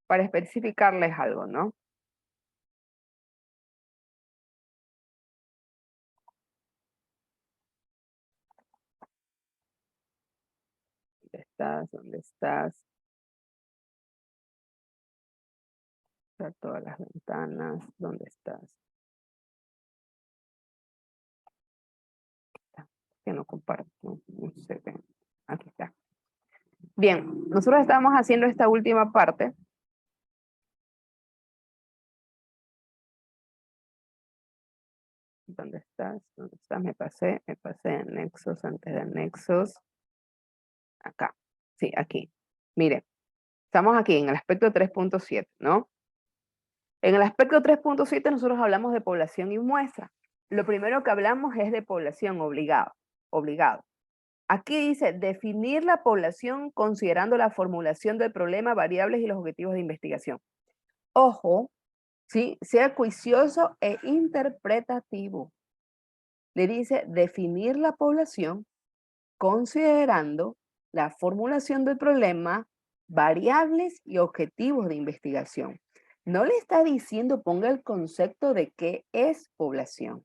Para especificarles algo, ¿no? ¿Dónde estás? ¿Dónde estás? Cerrar todas las ventanas. ¿Dónde estás? Que no comparto, no se ve. Aquí está. Bien, nosotros estamos haciendo esta última parte. ¿Dónde estás? ¿Dónde estás? Me pasé en nexos, antes de nexos. Acá. Sí, aquí. Mire, estamos aquí en el aspecto 3.7, ¿no? En el aspecto 3.7 nosotros hablamos de población y muestra. Lo primero que hablamos es de población obligado. Aquí dice definir la población considerando la formulación del problema, variables y los objetivos de investigación. Ojo, ¿sí? Sea juicioso e interpretativo. Le dice definir la población considerando la formulación del problema, variables y objetivos de investigación. No le está diciendo ponga el concepto de qué es población.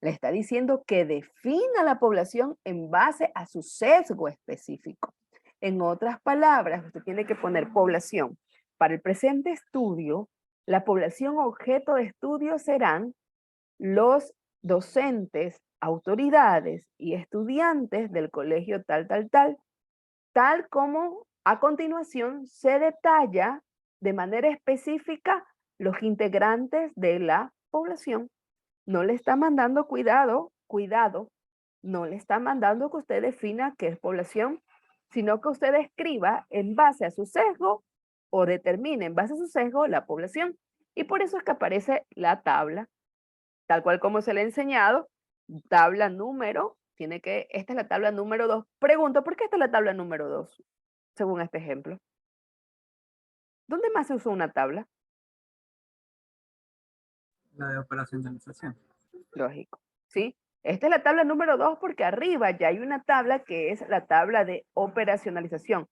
Le está diciendo que defina la población en base a su sesgo específico. En otras palabras, usted tiene que poner población. Para el presente estudio, la población objeto de estudio serán los docentes, autoridades y estudiantes del colegio tal como a continuación se detalla de manera específica los integrantes de la población. No le está mandando cuidado, no le está mandando que usted defina qué es población, sino que usted escriba en base a su sesgo o determine en base a su sesgo la población. Y por eso es que aparece la tabla, tal cual como se le ha enseñado, tabla número, esta es la tabla número 2. Pregunto, ¿por qué esta es la tabla número 2? Según este ejemplo. ¿Dónde más se usa una tabla? La de operacionalización. Lógico, ¿sí? Esta es la tabla número 2 porque arriba ya hay una tabla que es la tabla de operacionalización.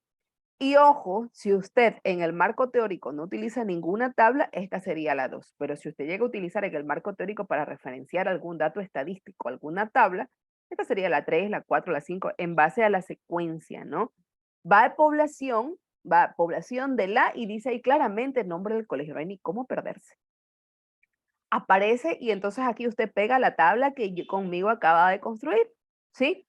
Y ojo, si usted en el marco teórico no utiliza ninguna tabla, esta sería la 2. Pero si usted llega a utilizar en el marco teórico para referenciar algún dato estadístico, alguna tabla, esta sería la 3, la 4, la 5, en base a la secuencia, ¿no? Va población de la, y dice ahí claramente el nombre del colegio, no hay ni cómo perderse. Aparece y entonces aquí usted pega la tabla que yo conmigo acaba de construir, ¿sí?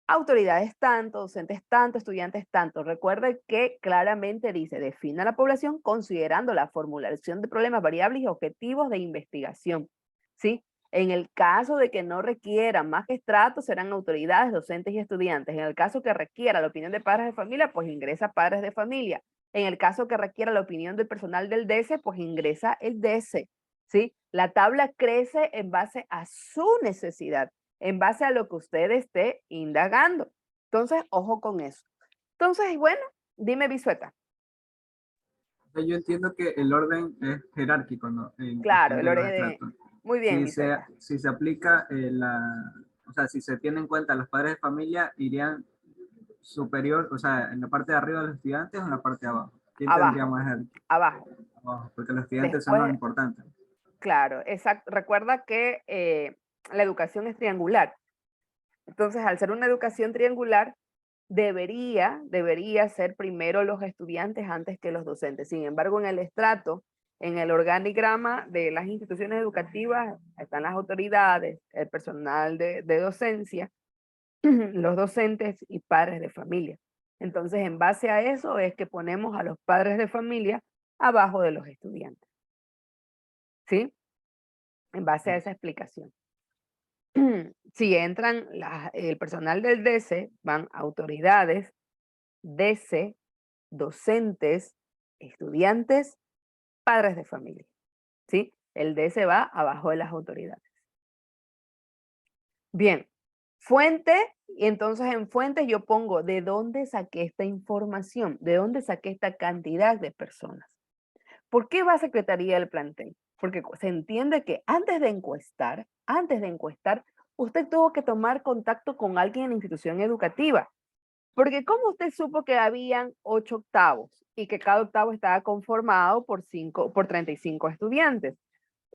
Autoridades tanto, docentes tanto, estudiantes tanto. Recuerde que claramente dice, defina la población considerando la formulación de problemas, variables y objetivos de investigación, ¿sí? En el caso de que no requiera magistrados, serán autoridades, docentes y estudiantes. En el caso que requiera la opinión de padres de familia, pues ingresa padres de familia. En el caso que requiera la opinión del personal del DC, pues ingresa el DC, ¿sí? La tabla crece en base a su necesidad, en base a lo que usted esté indagando. Entonces, ojo con eso. Entonces, bueno, dime, Bisueta. Yo entiendo que el orden es jerárquico, ¿no? En Claro, cuestión el de los orden de... estratos. Muy bien, Bisueta. Si se aplica o sea, si se tiene en cuenta los padres de familia, irían superior, o sea, en la parte de arriba de los estudiantes o en la parte de abajo. ¿Quién tendría Abajo, más jerarquía? abajo. Abajo, porque los estudiantes son Después, los importantes. claro, exacto. Recuerda que la educación es triangular. Entonces, al ser una educación triangular, debería ser primero los estudiantes antes que los docentes. Sin embargo, en el estrato, en el organigrama de las instituciones educativas, están las autoridades, el personal de docencia, los docentes y padres de familia. Entonces, en base a eso es que ponemos a los padres de familia abajo de los estudiantes. ¿Sí? En base a esa explicación. Si entran el personal del DC, van autoridades, DC, docentes, estudiantes, padres de familia, ¿sí? El DC va abajo de las autoridades. Bien, fuente, y entonces en fuentes yo pongo de dónde saqué esta información, de dónde saqué esta cantidad de personas. ¿Por qué va a Secretaría del Plantel? Porque se entiende que antes de encuestar, usted tuvo que tomar contacto con alguien en la institución educativa. Porque ¿cómo usted supo que habían 8 octavos y que cada octavo estaba conformado por 35 estudiantes?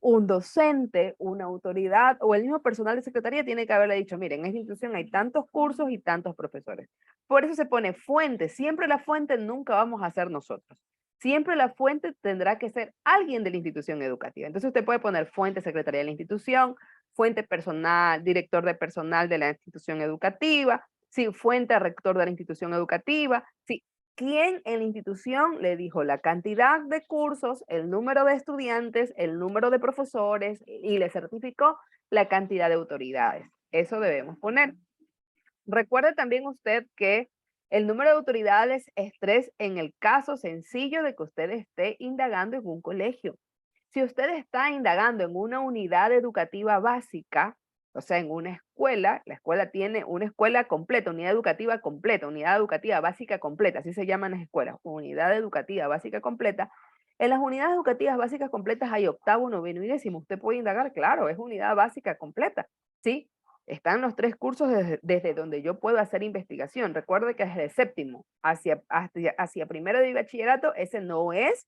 Un docente, una autoridad o el mismo personal de secretaría tiene que haberle dicho, miren, en esta institución hay tantos cursos y tantos profesores. Por eso se pone fuente. Siempre la fuente nunca vamos a ser nosotros. Siempre la fuente tendrá que ser alguien de la institución educativa. Entonces usted puede poner fuente secretaría de la institución, fuente personal, director de personal de la institución educativa, sí, fuente rector de la institución educativa, sí, quién en la institución le dijo la cantidad de cursos, el número de estudiantes, el número de profesores y le certificó la cantidad de autoridades. Eso debemos poner. Recuerde también usted que el número de autoridades es 3 en el caso sencillo de que usted esté indagando en un colegio. Si usted está indagando en una unidad educativa básica, o sea, en una escuela, la escuela tiene una escuela completa, unidad educativa completa, unidad educativa básica completa, así se llaman las escuelas, unidad educativa básica completa. En las unidades educativas básicas completas hay octavo, noveno y décimo. Usted puede indagar, claro, es unidad básica completa, ¿sí? Están los 3 cursos desde donde yo puedo hacer investigación. Recuerde que desde séptimo hacia primero de bachillerato, ese no es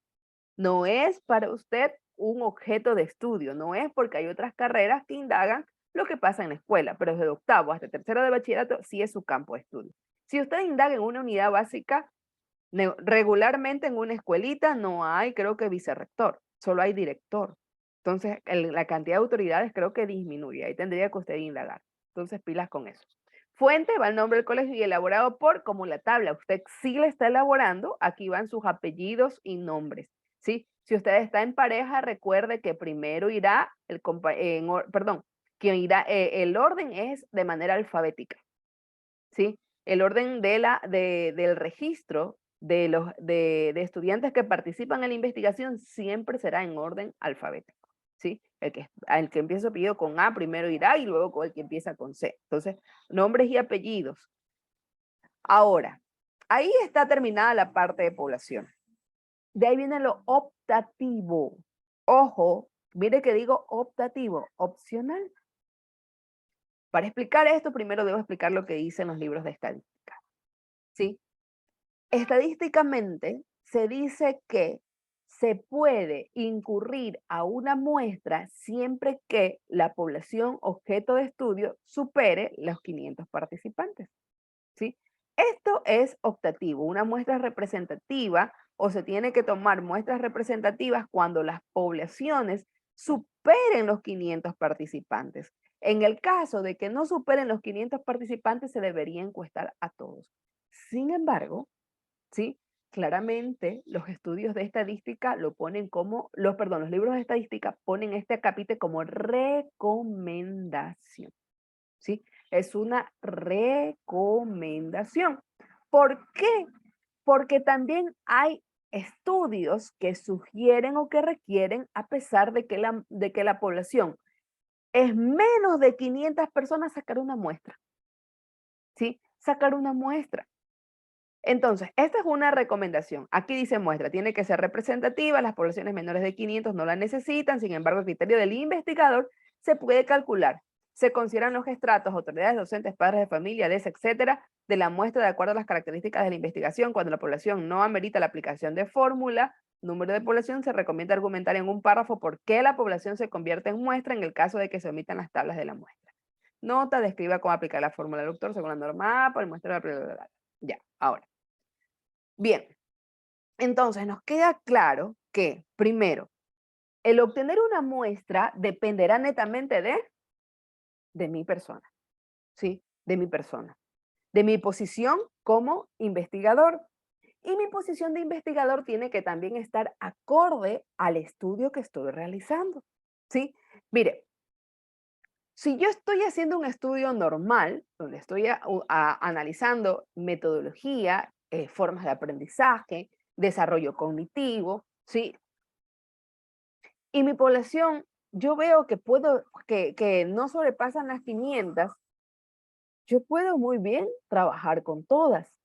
para usted un objeto de estudio, no es porque hay otras carreras que indagan lo que pasa en la escuela, pero desde octavo hasta tercero de bachillerato sí es su campo de estudio. Si usted indaga en una unidad básica, regularmente en una escuelita no hay, creo que vicerrector, solo hay director. Entonces, la cantidad de autoridades creo que disminuye, ahí tendría que usted indagar. Entonces, pilas con eso. Fuente, va el nombre del colegio y elaborado por, como la tabla, usted sí la está elaborando, aquí van sus apellidos y nombres, ¿sí? Si usted está en pareja, recuerde que primero irá, el orden es de manera alfabética, ¿sí? El orden del registro de estudiantes que participan en la investigación siempre será en orden alfabético, ¿sí? El que empieza su apellido con A primero irá y luego con el que empieza con C. Entonces, nombres y apellidos. Ahora, ahí está terminada la parte de población. De ahí viene lo optativo. Ojo, mire que digo optativo, opcional. Para explicar esto, primero debo explicar lo que dicen los libros de estadística. ¿Sí? Estadísticamente se dice que se puede incurrir a una muestra siempre que la población objeto de estudio supere los 500 participantes. ¿Sí? Esto es optativo, una muestra representativa, o se tiene que tomar muestras representativas cuando las poblaciones superen los 500 participantes. En el caso de que no superen los 500 participantes, se debería encuestar a todos. Sin embargo, ¿sí? Claramente los estudios de estadística lo ponen como, los libros de estadística ponen este acápite como recomendación, ¿sí? Es una recomendación. ¿Por qué? Porque también hay estudios que sugieren o que requieren, a pesar de que la población es menos de 500 personas, sacar una muestra, ¿sí? Sacar una muestra. Entonces, esta es una recomendación. Aquí dice muestra, tiene que ser representativa, las poblaciones menores de 500 no la necesitan, sin embargo, el criterio del investigador se puede calcular. Se consideran los estratos, autoridades docentes, padres de familia, etcétera, de la muestra de acuerdo a las características de la investigación. Cuando la población no amerita la aplicación de fórmula, número de población, se recomienda argumentar en un párrafo por qué la población se convierte en muestra en el caso de que se omitan las tablas de la muestra. Nota, describa cómo aplicar la fórmula del doctor según la norma A, para muestra la... Ya, ahora. Bien, entonces nos queda claro que, primero, el obtener una muestra dependerá netamente de mi persona, ¿sí? De mi persona, de mi posición como investigador. Y mi posición de investigador tiene que también estar acorde al estudio que estoy realizando, ¿sí? Mire, si yo estoy haciendo un estudio normal, donde estoy analizando metodología, formas de aprendizaje, desarrollo cognitivo, ¿sí? Y mi población, yo veo que no sobrepasan las 500, yo puedo muy bien trabajar con todas.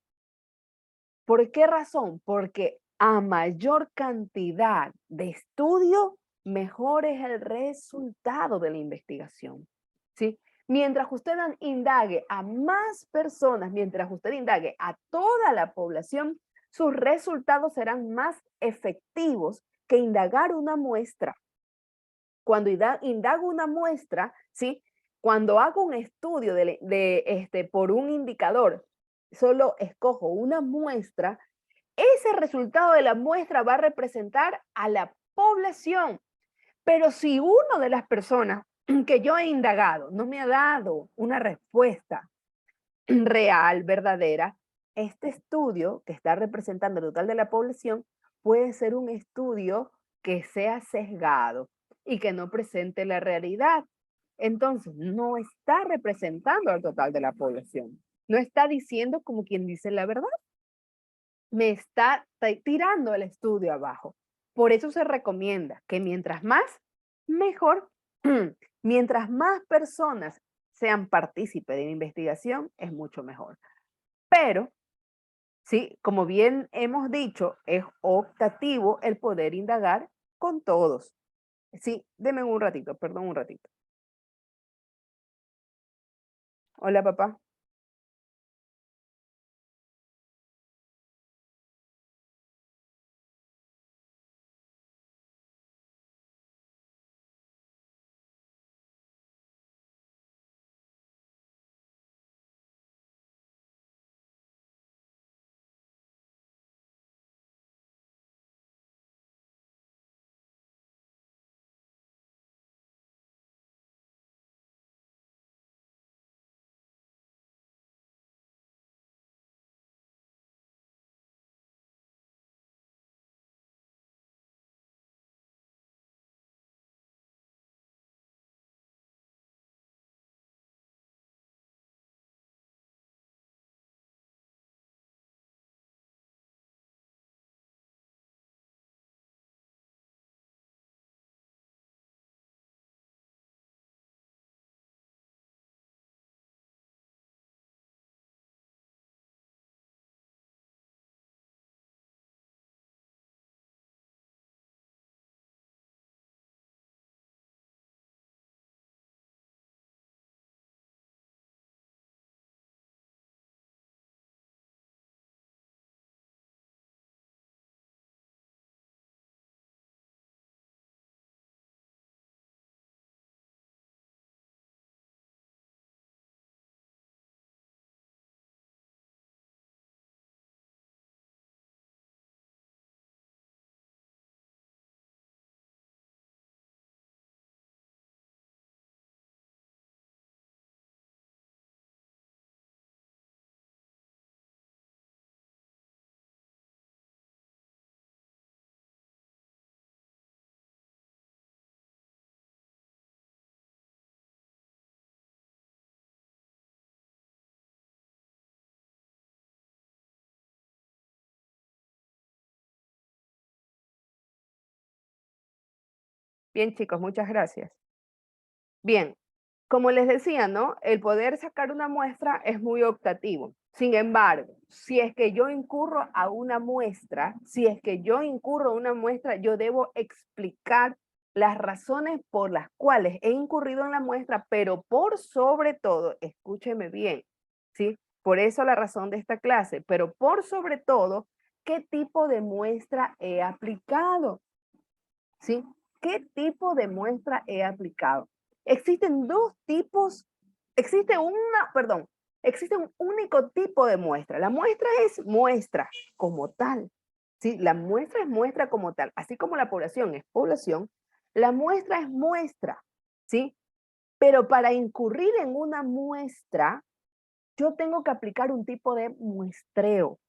¿Por qué razón? Porque a mayor cantidad de estudio, mejor es el resultado de la investigación, ¿sí? Mientras usted indague a más personas, mientras usted indague a toda la población, sus resultados serán más efectivos que indagar una muestra. Cuando indago una muestra, ¿sí? Cuando hago un estudio por un indicador, solo escojo una muestra, ese resultado de la muestra va a representar a la población. Pero si una de las personas que yo he indagado no me ha dado una respuesta real, verdadera, este estudio que está representando el total de la población puede ser un estudio que sea sesgado y que no presente la realidad. Entonces, no está representando al total de la población. No está diciendo como quien dice la verdad. Me está tirando el estudio abajo. Por eso se recomienda que mientras más, mejor. Mientras más personas sean partícipes de la investigación, es mucho mejor. Pero, sí, como bien hemos dicho, es optativo el poder indagar con todos. Sí, denme un ratito, perdón, un ratito. Hola, papá. Bien, chicos, muchas gracias. Bien, como les decía, ¿no? El poder sacar una muestra es muy optativo. Sin embargo, si es que yo incurro a una muestra, yo debo explicar las razones por las cuales he incurrido en la muestra, pero por sobre todo, escúcheme bien, ¿sí? Por eso la razón de esta clase, pero por sobre todo, ¿qué tipo de muestra he aplicado? ¿Sí? ¿Qué tipo de muestra he aplicado? Existen dos tipos, existe un único tipo de muestra. La muestra es muestra como tal. ¿Sí? La muestra es muestra como tal. Así como la población es población, la muestra es muestra. ¿Sí? Pero para incurrir en una muestra, yo tengo que aplicar un tipo de muestreo.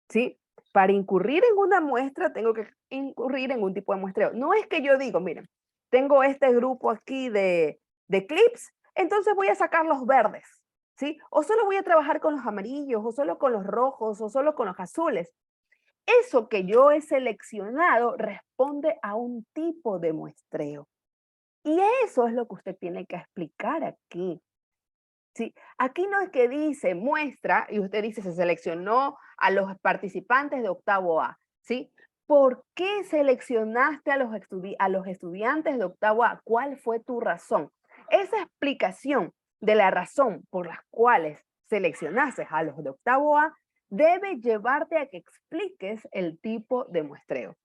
¿Sí? Para incurrir en una muestra, tengo que incurrir en un tipo de muestreo. No es que yo digo, miren, tengo este grupo aquí de clips, entonces voy a sacar los verdes, ¿sí? O solo voy a trabajar con los amarillos, o solo con los rojos, o solo con los azules. Eso que yo he seleccionado responde a un tipo de muestreo. Y eso es lo que usted tiene que explicar aquí. Sí, aquí no es que dice muestra y usted dice se seleccionó a los participantes de octavo A, ¿sí? ¿Por qué seleccionaste a los estudiantes de octavo A? ¿Cuál fue tu razón? Esa explicación de la razón por las cuales seleccionaste a los de octavo A debe llevarte a que expliques el tipo de muestreo.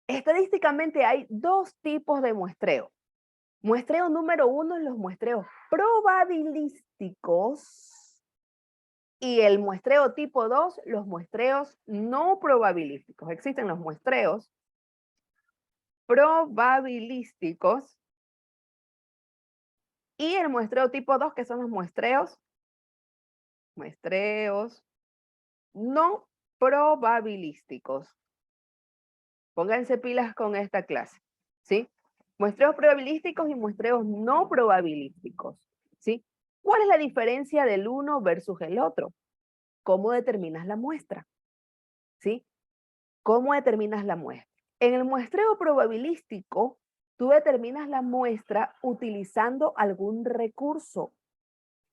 Estadísticamente hay dos tipos de muestreo. Muestreo número 1 es los muestreos probabilísticos y el muestreo tipo 2, los muestreos no probabilísticos. Existen los muestreos probabilísticos y el muestreo tipo 2, que son los muestreos no probabilísticos. Pónganse pilas con esta clase, ¿sí? Muestreos probabilísticos y muestreos no probabilísticos, ¿sí? ¿Cuál es la diferencia del uno versus el otro? ¿Cómo determinas la muestra? ¿Sí? ¿Cómo determinas la muestra? En el muestreo probabilístico, tú determinas la muestra utilizando algún recurso.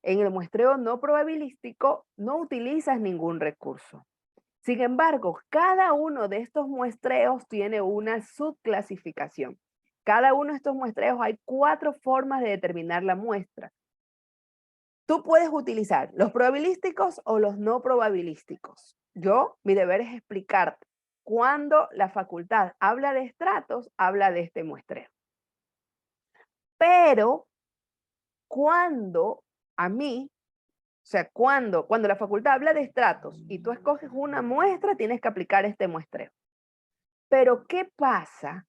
En el muestreo no probabilístico, no utilizas ningún recurso. Sin embargo, cada uno de estos muestreos tiene una subclasificación. Cada uno de estos muestreos hay 4 formas de determinar la muestra. Tú puedes utilizar los probabilísticos o los no probabilísticos. Mi deber es explicarte. Cuando la facultad habla de estratos, habla de este muestreo. Pero cuando cuando la facultad habla de estratos y tú escoges una muestra, tienes que aplicar este muestreo. Pero ¿qué pasa?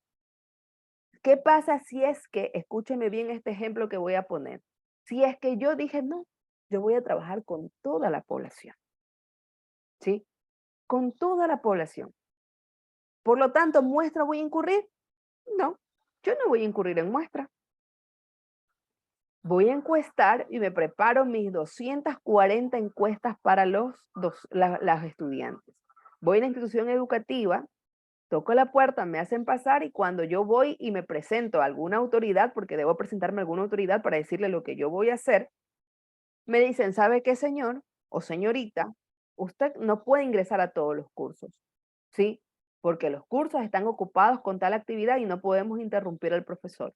¿Qué pasa si es que, escúcheme bien este ejemplo que voy a poner, si es que yo dije, no, yo voy a trabajar con toda la población, ¿sí? Con toda la población. Por lo tanto, ¿muestra voy a incurrir? No, yo no voy a incurrir en muestra. Voy a encuestar y me preparo mis 240 encuestas para los estudiantes. Voy a la institución educativa, toco la puerta, me hacen pasar y cuando yo voy y me presento a alguna autoridad, porque debo presentarme a alguna autoridad para decirle lo que yo voy a hacer, me dicen, ¿sabe qué, señor o señorita? Usted no puede ingresar a todos los cursos, ¿sí? Porque los cursos están ocupados con tal actividad y no podemos interrumpir al profesor.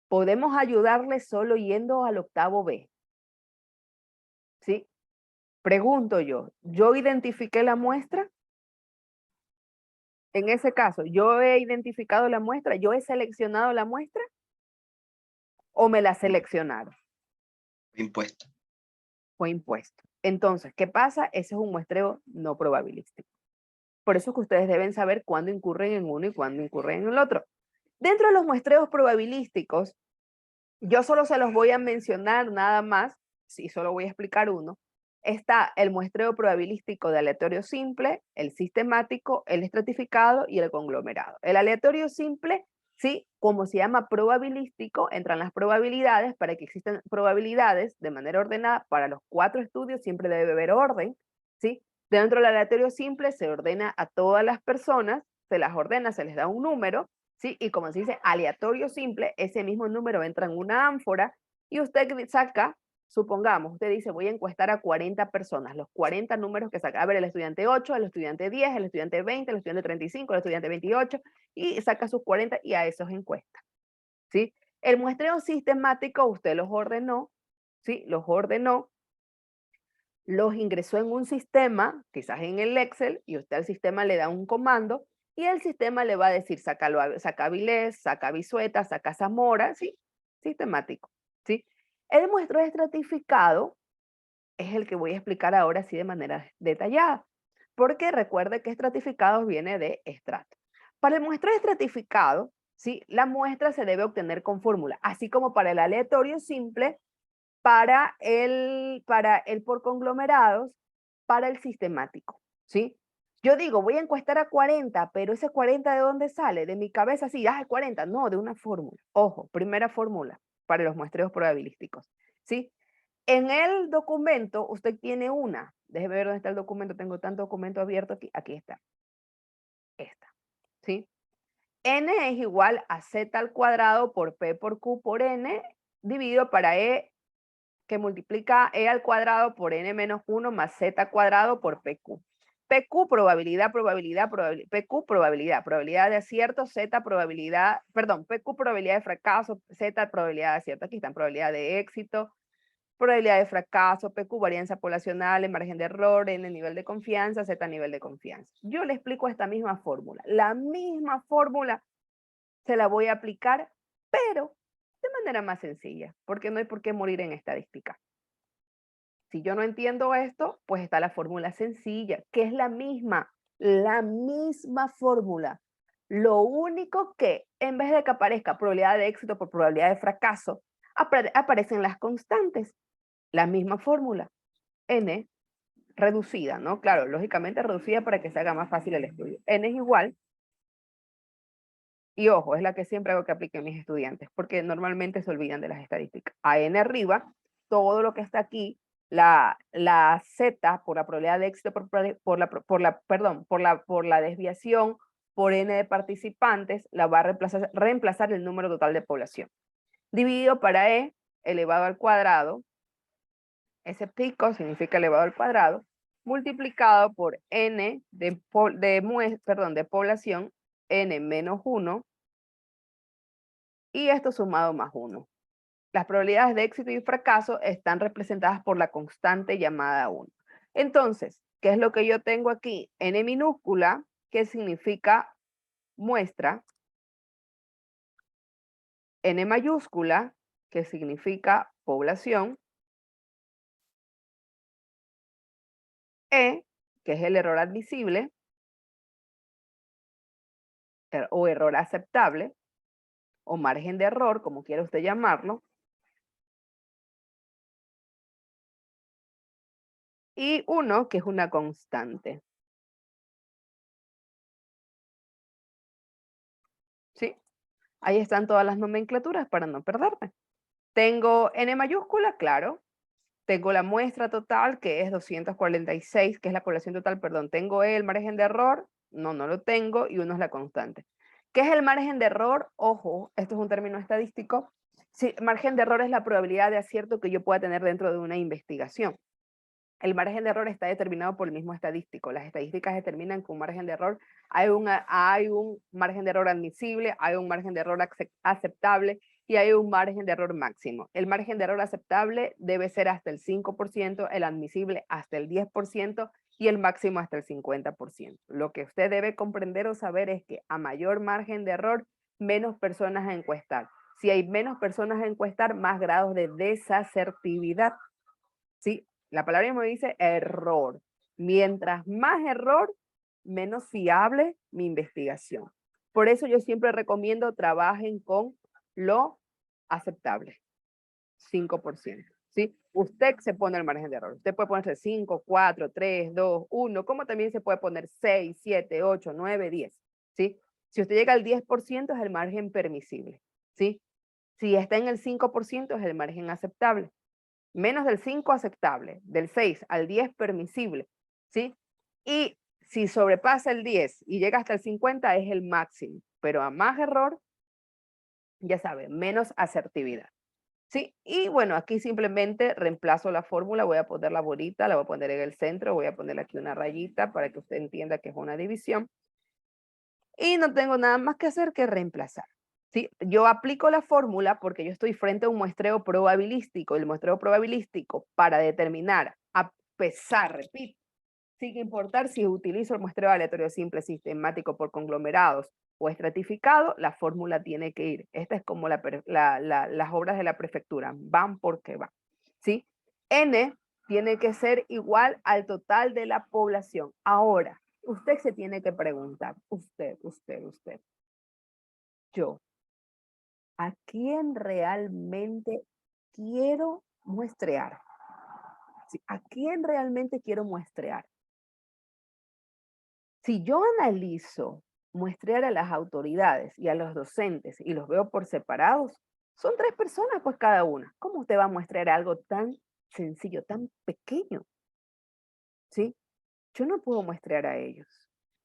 Podemos ayudarle solo yendo al octavo B, ¿sí? Pregunto ¿yo identifiqué la muestra? En ese caso, ¿yo he identificado la muestra? ¿Yo he seleccionado la muestra? ¿O me la seleccionaron? Impuesto. Fue impuesto. Entonces, ¿qué pasa? Ese es un muestreo no probabilístico. Por eso es que ustedes deben saber cuándo incurren en uno y cuándo incurren en el otro. Dentro de los muestreos probabilísticos, yo solo se los voy a mencionar nada más, si solo voy a explicar uno. Está el muestreo probabilístico de aleatorio simple, el sistemático, el estratificado y el conglomerado. El aleatorio simple, sí, como se llama probabilístico, entran las probabilidades. Para que existan probabilidades de manera ordenada para los 4 estudios siempre debe haber orden, ¿sí? Dentro del aleatorio simple se ordena a todas las personas, se las ordena, se les da un número, ¿sí? Y como se dice aleatorio simple, ese mismo número entra en una ánfora y usted saca, supongamos, usted dice, voy a encuestar a 40 personas, los 40 números que saca. A ver, el estudiante 8, el estudiante 10, el estudiante 20, el estudiante 35, el estudiante 28, y saca sus 40 y a esos encuesta, ¿sí? El muestreo sistemático usted los ordenó, ¿sí? Los ordenó, los ingresó en un sistema, quizás en el Excel, y usted al sistema le da un comando, y el sistema le va a decir, saca Avilés, saca Bisueta, saca Zamora, ¿sí? Sistemático, ¿sí? El muestreo estratificado es el que voy a explicar ahora sí de manera detallada, porque recuerde que estratificado viene de estrato. Para el muestreo estratificado, ¿sí? La muestra se debe obtener con fórmula, así como para el aleatorio simple, para el por conglomerados, para el sistemático, ¿sí? Yo digo, voy a encuestar a 40, pero ese 40 ¿de dónde sale? De mi cabeza, sí, 40, no, de una fórmula. Ojo, primera fórmula para los muestreos probabilísticos, ¿sí? En el documento usted tiene una, déjeme ver dónde está el documento, tengo tanto documento abierto aquí está, esta, ¿sí? N es igual a Z al cuadrado por P por Q por N, dividido para E, que multiplica E al cuadrado por N menos 1 más Z cuadrado por PQ. PQ, probabilidad, PQ, probabilidad de acierto, Z, PQ, probabilidad de fracaso, Z, probabilidad de acierto. Aquí están, probabilidad de éxito, probabilidad de fracaso, PQ, varianza poblacional, el margen de error, N, nivel de confianza, Z, nivel de confianza. Yo le explico esta misma fórmula. La misma fórmula se la voy a aplicar, pero de manera más sencilla, porque no hay por qué morir en estadística. Si yo no entiendo esto, pues está la fórmula sencilla, que es la misma fórmula. Lo único que en vez de que aparezca probabilidad de éxito por probabilidad de fracaso, aparecen las constantes. La misma fórmula, N reducida, ¿no? Claro, lógicamente reducida para que se haga más fácil el estudio. N es igual Y ojo, es la que siempre hago que apliquen mis estudiantes, porque normalmente se olvidan de las estadísticas. A n arriba, todo lo que está aquí, la Z por la probabilidad de éxito, por la desviación, por n de participantes, la va a reemplazar el número total de población. Dividido para E elevado al cuadrado, ese pico significa elevado al cuadrado, multiplicado por n de población, n menos 1, y esto sumado más 1. Las probabilidades de éxito y fracaso están representadas por la constante llamada 1. Entonces, ¿qué es lo que yo tengo aquí? N minúscula, que significa muestra. N mayúscula, que significa población. E, que es el error admisible, o error aceptable, o margen de error, como quiera usted llamarlo. Y 1, que es una constante. ¿Sí? Ahí están todas las nomenclaturas para no perderme. Tengo N mayúscula, claro. Tengo la muestra total, que es 246, que es la población total, perdón. Tengo el margen de error, no lo tengo, y 1 es la constante. ¿Qué es el margen de error? Ojo, esto es un término estadístico. Sí, margen de error es la probabilidad de acierto que yo pueda tener dentro de una investigación. El margen de error está determinado por el mismo estadístico. Las estadísticas determinan que un margen de error, hay un margen de error admisible, hay un margen de error aceptable y hay un margen de error máximo. El margen de error aceptable debe ser hasta el 5%, el admisible hasta el 10% y el máximo hasta el 50%. Lo que usted debe comprender o saber es que a mayor margen de error, menos personas a encuestar. Si hay menos personas a encuestar, más grados de desasertividad. ¿Sí? La palabra mismo dice error. Mientras más error, menos fiable mi investigación. Por eso yo siempre recomiendo trabajen con lo aceptable. 5%. ¿Sí? Usted se pone el margen de error. Usted puede ponerse 5, 4, 3, 2, 1, como también se puede poner 6, 7, 8, 9, 10. ¿Sí? Si usted llega al 10% es el margen permisible. ¿Sí? Si está en el 5% es el margen aceptable. Menos del 5 aceptable, del 6 al 10 permisible, ¿sí? Y si sobrepasa el 10 y llega hasta el 50 es el máximo, pero a más error, ya sabe, menos asertividad, ¿sí? Y bueno, aquí simplemente reemplazo la fórmula, voy a poner la bolita, la voy a poner en el centro, voy a poner aquí una rayita para que usted entienda que es una división. Y no tengo nada más que hacer que reemplazar. ¿Sí? Yo aplico la fórmula porque yo estoy frente a un muestreo probabilístico. El muestreo probabilístico para determinar, a pesar, repito, sin importar si utilizo el muestreo aleatorio simple sistemático por conglomerados o estratificado, la fórmula tiene que ir. Esta es como las obras de la prefectura, van porque van. ¿Sí? N tiene que ser igual al total de la población. Ahora, usted se tiene que preguntar, usted, yo, ¿a quién realmente quiero muestrear? ¿Sí? ¿A quién realmente quiero muestrear? Si yo analizo muestrear a las autoridades y a los docentes y los veo por separados, son 3 personas pues cada una. ¿Cómo usted va a muestrear algo tan sencillo, tan pequeño? ¿Sí? Yo no puedo muestrear a ellos.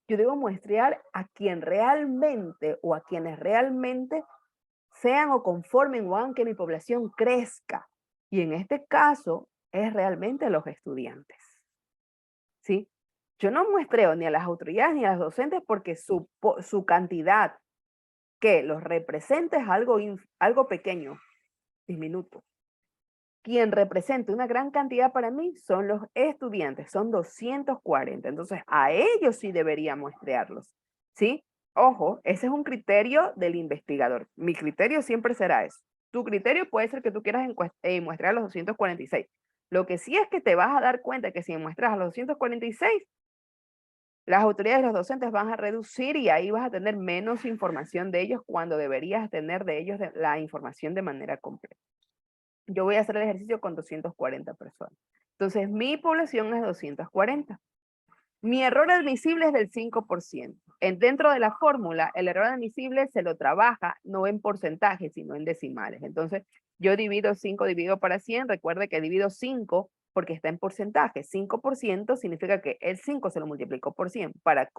Yo debo muestrear a quien realmente o a quienes realmente sean o conformen o hagan que mi población crezca. Y en este caso es realmente los estudiantes. ¿Sí? Yo no muestreo ni a las autoridades ni a los docentes porque su cantidad que los representa es algo pequeño, diminuto. Quien representa una gran cantidad para mí son los estudiantes, son 240. Entonces, a ellos sí debería muestrearlos. ¿Sí? Ojo, ese es un criterio del investigador. Mi criterio siempre será eso. Tu criterio puede ser que tú quieras muestrear a los 246. Lo que sí es que te vas a dar cuenta que si muestras a los 246, las autoridades y los docentes van a reducir y ahí vas a tener menos información de ellos cuando deberías tener de ellos la información de manera completa. Yo voy a hacer el ejercicio con 240 personas. Entonces, mi población es 240. Mi error admisible es del 5%. Dentro de la fórmula, el error admisible se lo trabaja no en porcentajes, sino en decimales. Entonces, yo divido 5 dividido para 100. Recuerde que divido 5 porque está en porcentaje. 5% significa que el 5 se lo multiplicó por 100. Para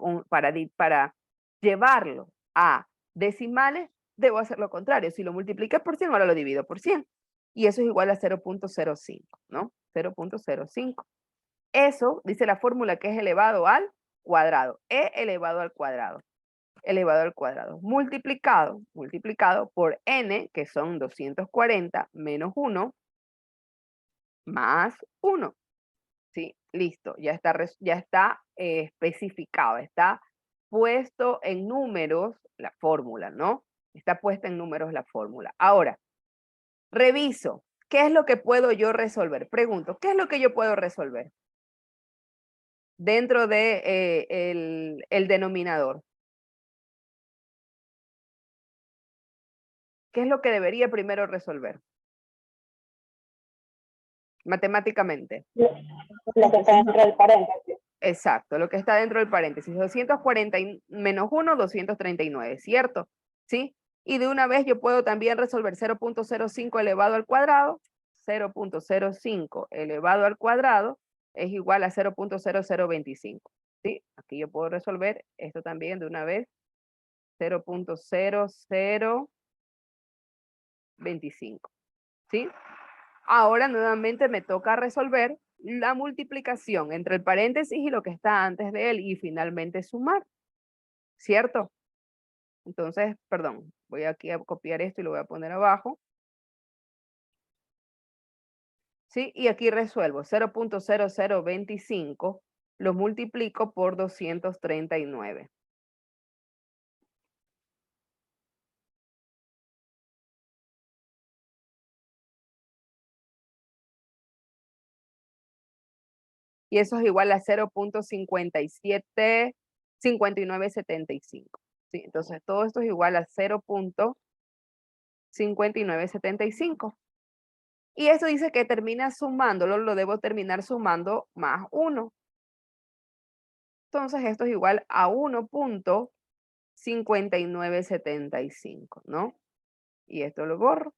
llevarlo a decimales, debo hacer lo contrario. Si lo multipliqué por 100, ahora lo divido por 100. Y eso es igual a 0.05, ¿no? 0.05. Eso dice la fórmula que es elevado al cuadrado. E elevado al cuadrado. Elevado al cuadrado. Multiplicado por n, que son 240 menos 1, más 1. ¿Sí? Listo. Ya está especificado. Está puesto en números la fórmula, ¿no? Está puesta en números la fórmula. Ahora, reviso. ¿Qué es lo que puedo yo resolver? Pregunto, ¿qué es lo que yo puedo resolver dentro de el denominador? ¿Qué es lo que debería primero resolver? Matemáticamente. Lo que está dentro del paréntesis. Exacto, lo que está dentro del paréntesis. 240 menos 1, 239, ¿cierto? ¿Sí? Y de una vez yo puedo también resolver 0.05 elevado al cuadrado. 0.05 elevado al cuadrado es igual a 0.0025. ¿Sí? Aquí yo puedo resolver esto también de una vez. 0.0025. ¿Sí? Ahora nuevamente me toca resolver la multiplicación entre el paréntesis y lo que está antes de él y finalmente sumar, ¿cierto? Entonces, perdón, voy aquí a copiar esto y lo voy a poner abajo. ¿Sí? Y aquí resuelvo 0.0025, lo multiplico por 239. Y eso es igual a 0.5975. ¿Sí? Entonces, todo esto es igual a 0.5975. Y esto dice que termina sumándolo, lo debo terminar sumando más 1. Entonces, esto es igual a 1.5975, ¿no? Y esto lo borro.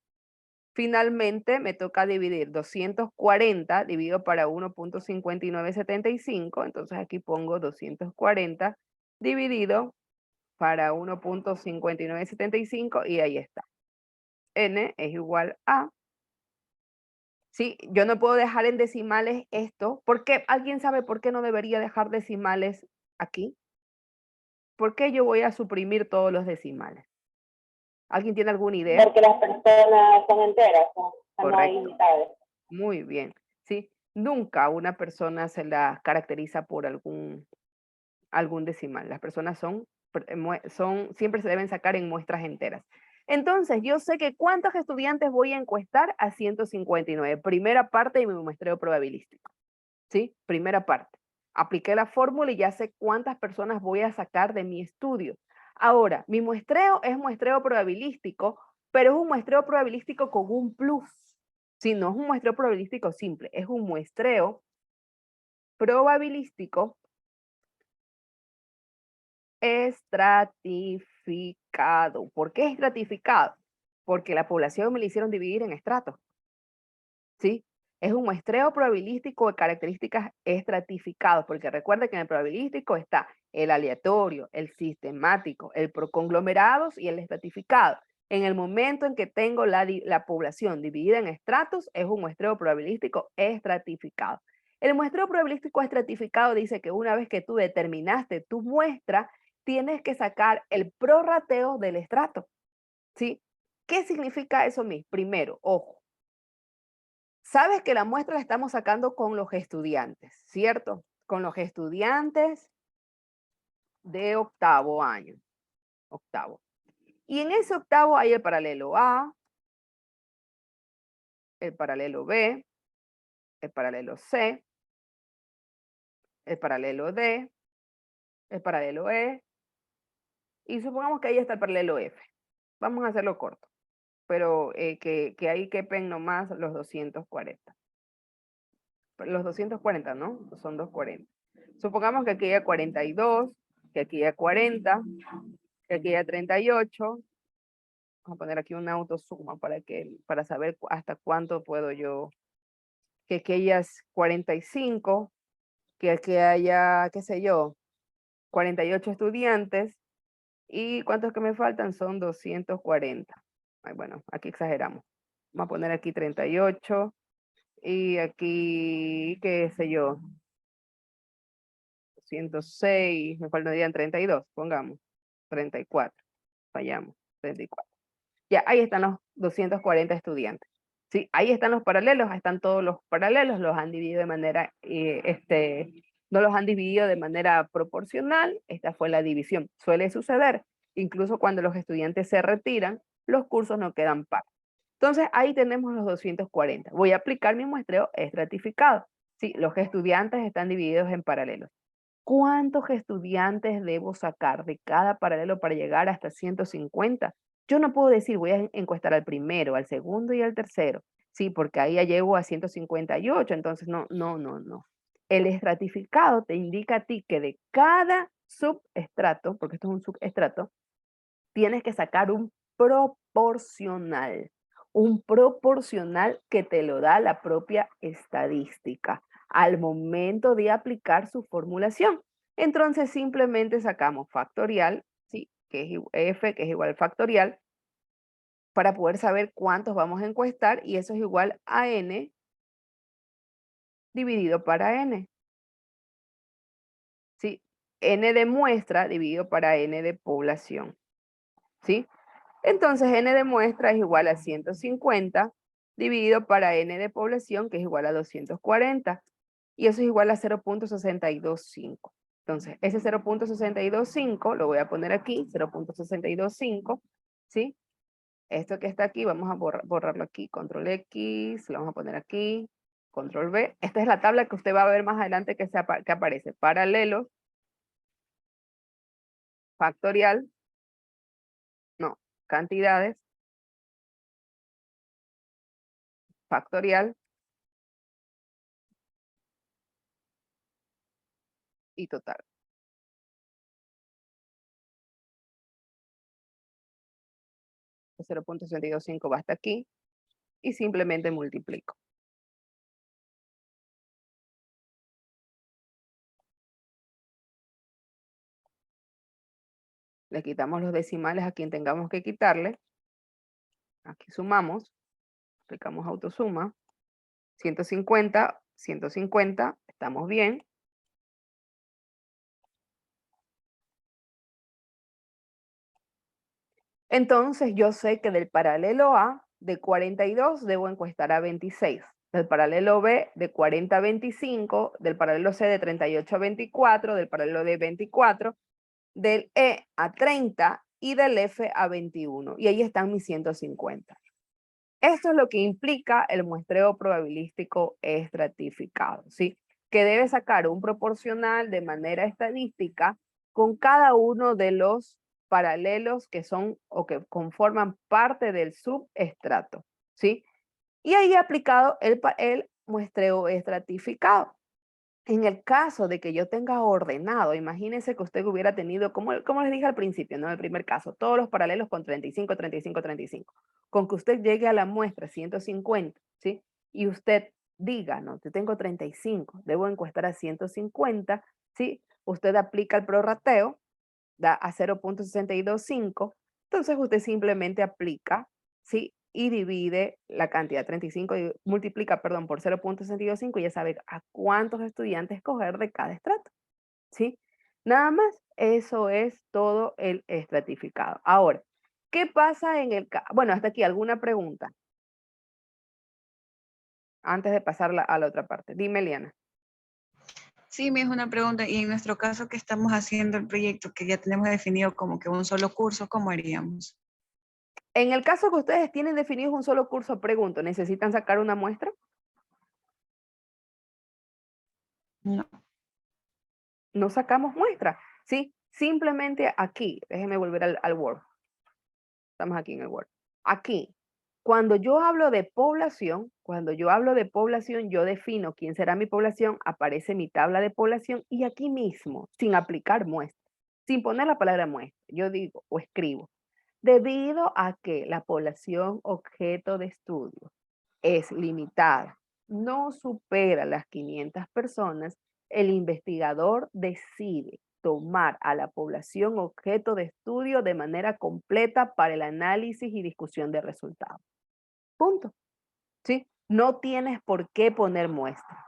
Finalmente, me toca dividir 240 dividido para 1.5975. Entonces, aquí pongo 240 dividido para 1.5975 y ahí está. N es igual a... Sí, yo no puedo dejar en decimales esto. ¿Por qué? ¿Alguien sabe por qué no debería dejar decimales aquí? ¿Por qué yo voy a suprimir todos los decimales? ¿Alguien tiene alguna idea? Porque las personas son enteras, no hay Correcto. mitades. Muy bien. Sí, nunca una persona se la caracteriza por algún decimal. Las personas siempre se deben sacar en muestras enteras. Entonces, yo sé que cuántos estudiantes voy a encuestar a 159. Primera parte de mi muestreo probabilístico. ¿Sí? Primera parte. Apliqué la fórmula y ya sé cuántas personas voy a sacar de mi estudio. Ahora, mi muestreo es muestreo probabilístico, pero es un muestreo probabilístico con un plus. Si no es un muestreo probabilístico simple, es un muestreo probabilístico estratificado. ¿Por qué estratificado? Porque la población me la hicieron dividir en estratos. ¿Sí? Es un muestreo probabilístico de características estratificadas, porque recuerda que en el probabilístico está el aleatorio, el sistemático, el proconglomerados y el estratificado. En el momento en que tengo la población dividida en estratos, es un muestreo probabilístico estratificado. El muestreo probabilístico estratificado dice que una vez que tú determinaste tu muestra, tienes que sacar el prorrateo del estrato. ¿Sí? ¿Qué significa eso mismo? Primero, ojo. Sabes que la muestra la estamos sacando con los estudiantes, ¿cierto? Con los estudiantes de octavo año. Octavo. Y en ese octavo hay el paralelo A, el paralelo B, el paralelo C, el paralelo D, el paralelo E, y supongamos que ahí está el paralelo F. Vamos a hacerlo corto, pero que ahí quepen nomás los 240. Los 240, ¿no? Son 240. Supongamos que aquí haya 42, que aquí haya 40, que aquí haya 38. Vamos a poner aquí una autosuma para saber hasta cuánto puedo yo. Que aquí haya 45, que aquí haya, qué sé yo, 48 estudiantes. ¿Y cuántos que me faltan? Son 240. Ay, bueno, aquí exageramos. Vamos a poner aquí 38. Y aquí, qué sé yo, 106, me faltarían 32, pongamos, 34, fallamos, 34. Ya, ahí están los 240 estudiantes. Sí, ahí están los paralelos, ahí están todos los paralelos, los han dividido de manera, no los han dividido de manera proporcional, esta fue la división. Suele suceder, incluso cuando los estudiantes se retiran, los cursos no quedan pares. Entonces, ahí tenemos los 240. Voy a aplicar mi muestreo estratificado. Sí, los estudiantes están divididos en paralelos. ¿Cuántos estudiantes debo sacar de cada paralelo para llegar hasta 150? Yo no puedo decir voy a encuestar al primero, al segundo y al tercero. Sí, porque ahí ya llego a 158, entonces no. El estratificado te indica a ti que de cada subestrato, porque esto es un subestrato, tienes que sacar un proporcional. Un proporcional que te lo da la propia estadística al momento de aplicar su formulación. Entonces simplemente sacamos factorial, ¿sí? Que es f, que es igual al factorial, para poder saber cuántos vamos a encuestar, y eso es igual a n dividido para n. ¿Sí? N de muestra dividido para n de población. ¿Sí? Entonces n de muestra es igual a 150 dividido para n de población, que es igual a 240. Y eso es igual a 0.625. Entonces, ese 0.625 lo voy a poner aquí, 0.625, ¿sí? Esto que está aquí, vamos a borrarlo aquí, control X, lo vamos a poner aquí, control V. Esta es la tabla que usted va a ver más adelante que aparece. Paralelos, factorial, no, cantidades, factorial y total. El 0.625 va hasta aquí y simplemente multiplico. Le quitamos los decimales a quien tengamos que quitarle. Aquí sumamos, aplicamos autosuma. 150, 150, estamos bien. Entonces yo sé que del paralelo A de 42 debo encuestar a 26. Del paralelo B de 40 a 25, del paralelo C de 38 a 24, del paralelo D 24, del E a 30 y del F a 21. Y ahí están mis 150. Esto es lo que implica el muestreo probabilístico estratificado, ¿sí? Que debe sacar un proporcional de manera estadística con cada uno de los paralelos que son o que conforman parte del subestrato, ¿sí? Y ahí he aplicado el muestreo estratificado. En el caso de que yo tenga ordenado, imagínense que usted hubiera tenido, como les dije al principio, ¿no? En el primer caso, todos los paralelos con 35, 35, 35. Con que usted llegue a la muestra 150, ¿sí? Y usted diga, no, yo tengo 35, debo encuestar a 150, ¿sí? Usted aplica el prorrateo, da a 0.625, entonces usted simplemente aplica, ¿sí? Y divide la cantidad 35 y multiplica, perdón, por 0.625 y ya sabe a cuántos estudiantes escoger de cada estrato, ¿sí? Nada más, eso es todo el estratificado. Ahora, ¿qué pasa en el caso? Bueno, hasta aquí, ¿alguna pregunta? Antes de pasar a la otra parte. Dime, Liana. Sí, me es una pregunta. Y en nuestro caso que estamos haciendo el proyecto, que ya tenemos definido como que un solo curso, ¿cómo haríamos? En el caso que ustedes tienen definido un solo curso, pregunto, ¿necesitan sacar una muestra? No. No sacamos muestra, ¿sí? Simplemente aquí, déjenme volver al Word. Estamos aquí en el Word. Aquí, Cuando yo hablo de población, yo defino quién será mi población, aparece mi tabla de población y aquí mismo, sin aplicar muestra, sin poner la palabra muestra, yo digo o escribo, debido a que la población objeto de estudio es limitada, no supera las 500 personas, el investigador decide tomar a la población objeto de estudio de manera completa para el análisis y discusión de resultados. Punto. ¿Sí? No tienes por qué poner muestra.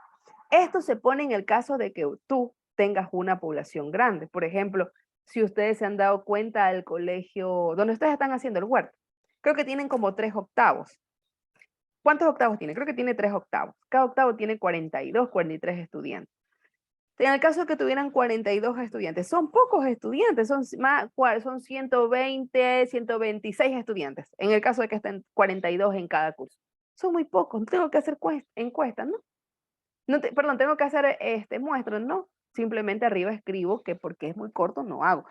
Esto se pone en el caso de que tú tengas una población grande. Por ejemplo, si ustedes se han dado cuenta del colegio donde ustedes están haciendo el huerto, creo que tienen como 3 octavos. ¿Cuántos octavos tiene? Creo que tiene 3 octavos. Cada octavo tiene 42, 43 estudiantes. En el caso de que tuvieran 42 estudiantes, son pocos estudiantes, son 120, 126 estudiantes. En el caso de que estén 42 en cada curso. Son muy pocos, no tengo que hacer encuestas, ¿no? Perdón, tengo que hacer muestras, ¿no? Simplemente arriba escribo que porque es muy corto no hago.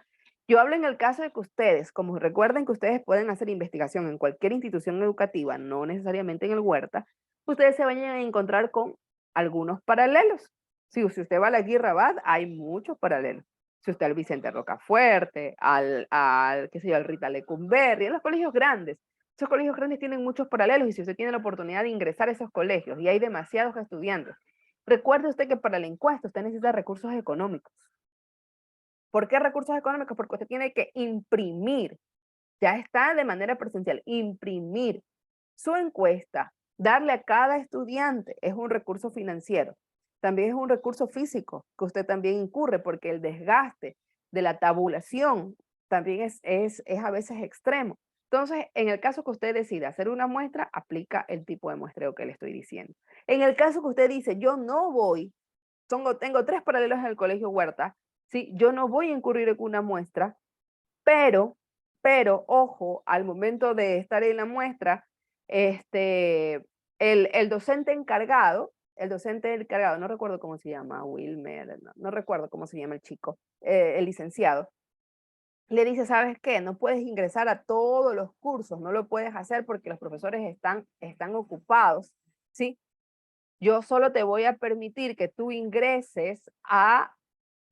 Yo hablo en el caso de que ustedes, como recuerden que ustedes pueden hacer investigación en cualquier institución educativa, no necesariamente en el Huerta, ustedes se vayan a encontrar con algunos paralelos. Si usted va a la Guirrabat, hay muchos paralelos. Si usted al Vicente Rocafuerte, qué sé yo, al Rita Lecumberri, en los colegios grandes. Esos colegios grandes tienen muchos paralelos y si usted tiene la oportunidad de ingresar a esos colegios y hay demasiados estudiantes, recuerde usted que para la encuesta usted necesita recursos económicos. ¿Por qué recursos económicos? Porque usted tiene que imprimir, ya está de manera presencial, imprimir su encuesta, darle a cada estudiante, es un recurso financiero. También es un recurso físico que usted también incurre porque el desgaste de la tabulación también es a veces extremo. Entonces, en el caso que usted decida hacer una muestra, aplica el tipo de muestreo que le estoy diciendo. En el caso que usted dice, yo no voy, tengo 3 paralelos en el colegio Huerta, ¿sí? Yo no voy a incurrir en una muestra, pero, ojo, al momento de estar en la muestra, el docente encargado, no recuerdo cómo se llama, Wilmer, no recuerdo cómo se llama el chico, el licenciado, le dice, ¿sabes qué? No puedes ingresar a todos los cursos, no lo puedes hacer porque los profesores están ocupados, ¿sí? Yo solo te voy a permitir que tú ingreses a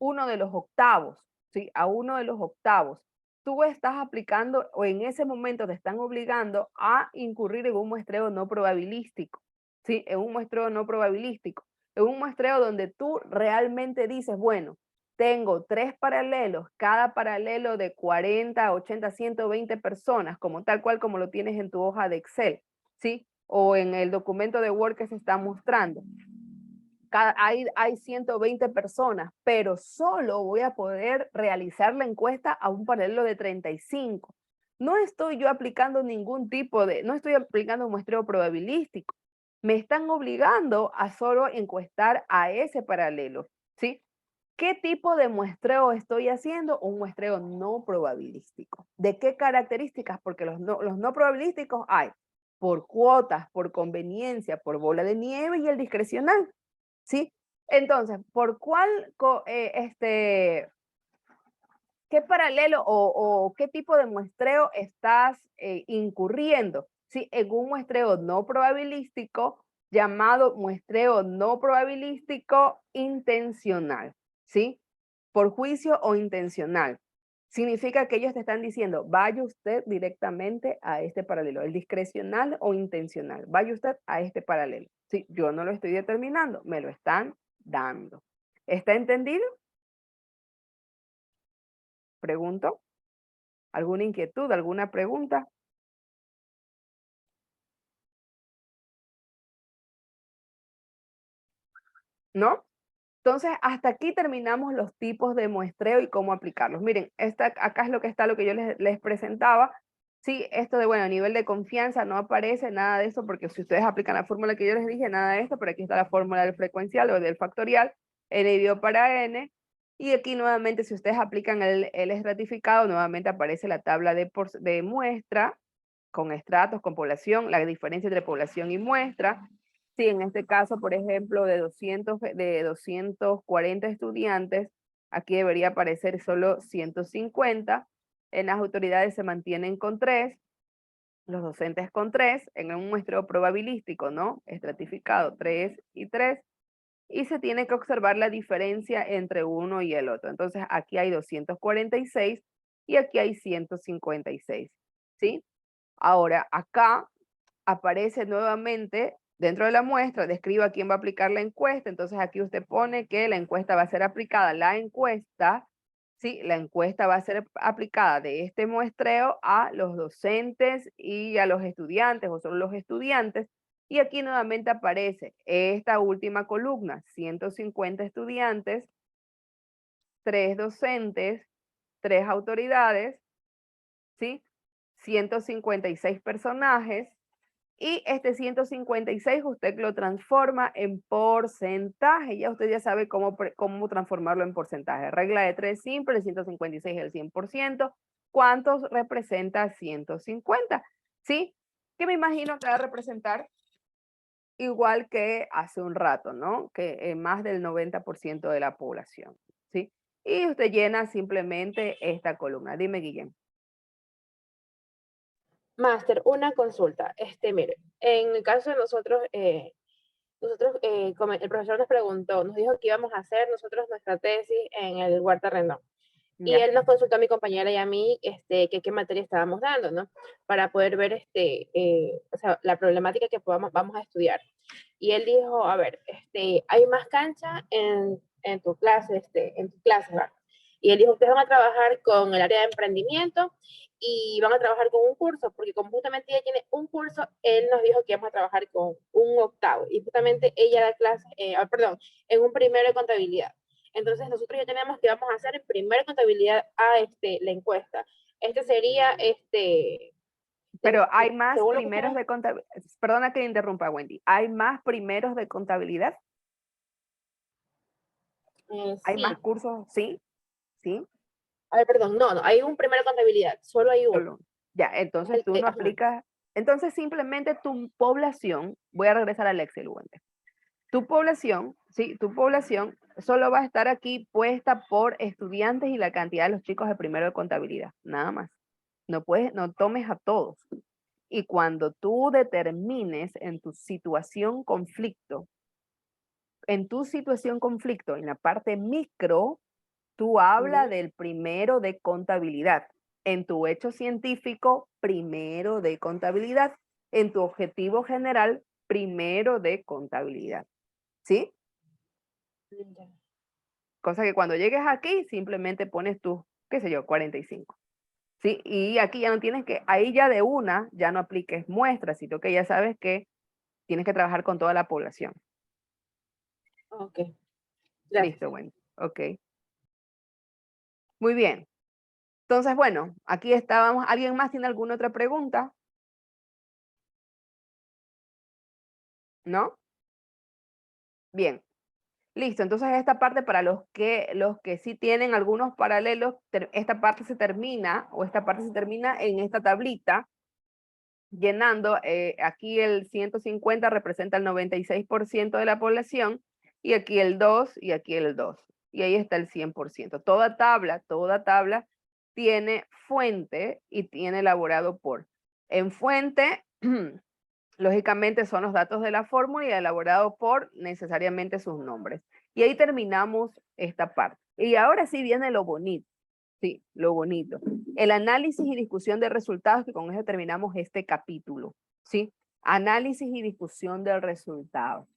uno de los octavos, ¿sí? A uno de los octavos. Tú estás aplicando o en ese momento te están obligando a incurrir en un muestreo no probabilístico, ¿sí? En un muestreo no probabilístico. En un muestreo donde tú realmente dices, bueno, tengo 3 paralelos, cada paralelo de 40, 80, 120 personas, como tal cual como lo tienes en tu hoja de Excel, ¿sí? O en el documento de Word que se está mostrando. Hay 120 personas, pero solo voy a poder realizar la encuesta a un paralelo de 35. No estoy yo aplicando no estoy aplicando un muestreo probabilístico. Me están obligando a solo encuestar a ese paralelo, ¿sí? ¿Qué tipo de muestreo estoy haciendo? Un muestreo no probabilístico. ¿De qué características? Porque los no probabilísticos hay por cuotas, por conveniencia, por bola de nieve y el discrecional. ¿Sí? Entonces, ¿qué paralelo o qué tipo de muestreo estás incurriendo? ¿Sí? En un muestreo no probabilístico llamado muestreo no probabilístico intencional, ¿sí? Por juicio o intencional. Significa que ellos te están diciendo, vaya usted directamente a este paralelo, el discrecional o intencional, vaya usted a este paralelo. Sí, yo no lo estoy determinando, me lo están dando. ¿Está entendido? Pregunto. ¿Alguna inquietud, alguna pregunta? ¿No? Entonces, hasta aquí terminamos los tipos de muestreo y cómo aplicarlos. Miren, acá es lo que está, lo que yo les presentaba. Sí, esto de, bueno, nivel de confianza no aparece nada de eso, porque si ustedes aplican la fórmula que yo les dije, nada de esto, pero aquí está la fórmula del frecuencial o del factorial, n dividido para n, y aquí nuevamente, si ustedes aplican el estratificado, nuevamente aparece la tabla de muestra, con estratos, con población, la diferencia entre población y muestra. Sí, en este caso, por ejemplo, de 240 estudiantes, aquí debería aparecer solo 150. En las autoridades se mantienen con 3. los docentes con 3, en un muestreo probabilístico, ¿no? Estratificado, 3 y 3, y se tiene que observar la diferencia entre uno y el otro. Entonces, aquí hay 246 y aquí hay 156, ¿sí? Ahora, acá aparece nuevamente dentro de la muestra, describa a quién va a aplicar la encuesta. Entonces, aquí usted pone que la encuesta va a ser aplicada. La encuesta, sí, la encuesta va a ser aplicada de este muestreo a los docentes y a los estudiantes, o solo los estudiantes. Y aquí nuevamente aparece esta última columna, 150 estudiantes, 3 docentes, 3 autoridades, ¿sí? 156 personajes, y este 156 usted lo transforma en porcentaje. Ya usted ya sabe cómo transformarlo en porcentaje. Regla de 3 simple, 156 es el 100%. ¿Cuántos representa 150? ¿Sí? Que me imagino que va a representar igual que hace un rato, ¿no? Que más del 90% de la población, ¿sí? Y usted llena simplemente esta columna. Dime, Guillem. Máster, una consulta. Mire, en el caso de nosotros, como el profesor nos preguntó, nos dijo que íbamos a hacer nosotros nuestra tesis en el Huerta Rendón. Y Ya. él nos consultó a mi compañera y a mí que qué materia estábamos dando, ¿no? Para poder ver o sea, la problemática que vamos a estudiar. Y él dijo, a ver, hay más cancha en tu clase, ¿va? Y él dijo, ustedes van a trabajar con el área de emprendimiento y van a trabajar con un curso, porque como justamente ella tiene un curso, él nos dijo que íbamos a trabajar con un octavo. Y justamente ella da clase, perdón, en un primero de contabilidad. Entonces nosotros ya tenemos que vamos a hacer en primera contabilidad a la encuesta. Sería Pero hay más según lo que primeros de contabilidad. Perdona que interrumpa, Wendy. ¿Hay más primeros de contabilidad? ¿Hay sí. más cursos? Sí, sí. A ver, perdón, no, hay un primero de contabilidad, solo hay uno. Solo. Ya, entonces tú no aplicas. Entonces simplemente tu población, voy a regresar al Excel, Wendy. Tu población, sí, tu población solo va a estar aquí puesta por estudiantes y la cantidad de los chicos de primero de contabilidad, nada más. No tomes a todos. Y cuando tú determines en tu situación conflicto, en la parte micro, tú hablas del primero de contabilidad. En tu hecho científico, primero de contabilidad. En tu objetivo general, primero de contabilidad. ¿Sí? Cosa que cuando llegues aquí, simplemente pones tú, qué sé yo, 45. ¿Sí? Y aquí ya no tienes que, ahí ya de una, ya no apliques muestras, sino que ya sabes que tienes que trabajar con toda la población. Ok. Gracias. Listo, bueno. Ok. Muy bien. Entonces, bueno, aquí estábamos. ¿Alguien más tiene alguna otra pregunta? ¿No? Bien. Listo. Entonces, esta parte para los que sí tienen algunos paralelos, esta parte se termina, o esta parte se termina en esta tablita, llenando, aquí el 150 representa el 96% de la población, y aquí el 2, y aquí el 2. Y ahí está el 100%. Toda tabla tiene fuente y tiene elaborado por. En fuente, lógicamente son los datos de la fórmula y elaborado por necesariamente sus nombres. Y ahí terminamos esta parte. Y ahora sí viene lo bonito. Sí, lo bonito. El análisis y discusión de resultados, que con eso terminamos este capítulo. ¿Sí? Análisis y discusión del resultado.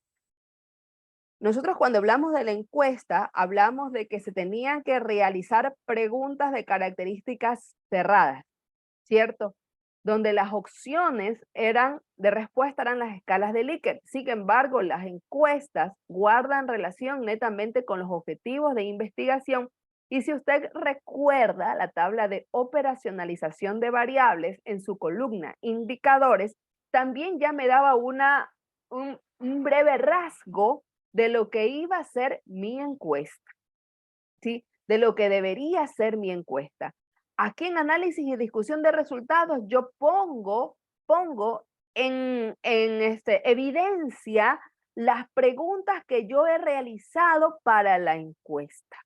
Nosotros cuando hablamos de la encuesta, hablamos de que se tenían que realizar preguntas de características cerradas, ¿cierto? Donde las opciones de respuesta eran las escalas de Likert. Sin embargo, las encuestas guardan relación netamente con los objetivos de investigación. Y si usted recuerda la tabla de operacionalización de variables en su columna indicadores, también ya me daba un breve rasgo de lo que iba a ser mi encuesta, ¿sí? De lo que debería ser mi encuesta. Aquí en análisis y discusión de resultados yo pongo en evidencia las preguntas que yo he realizado para la encuesta,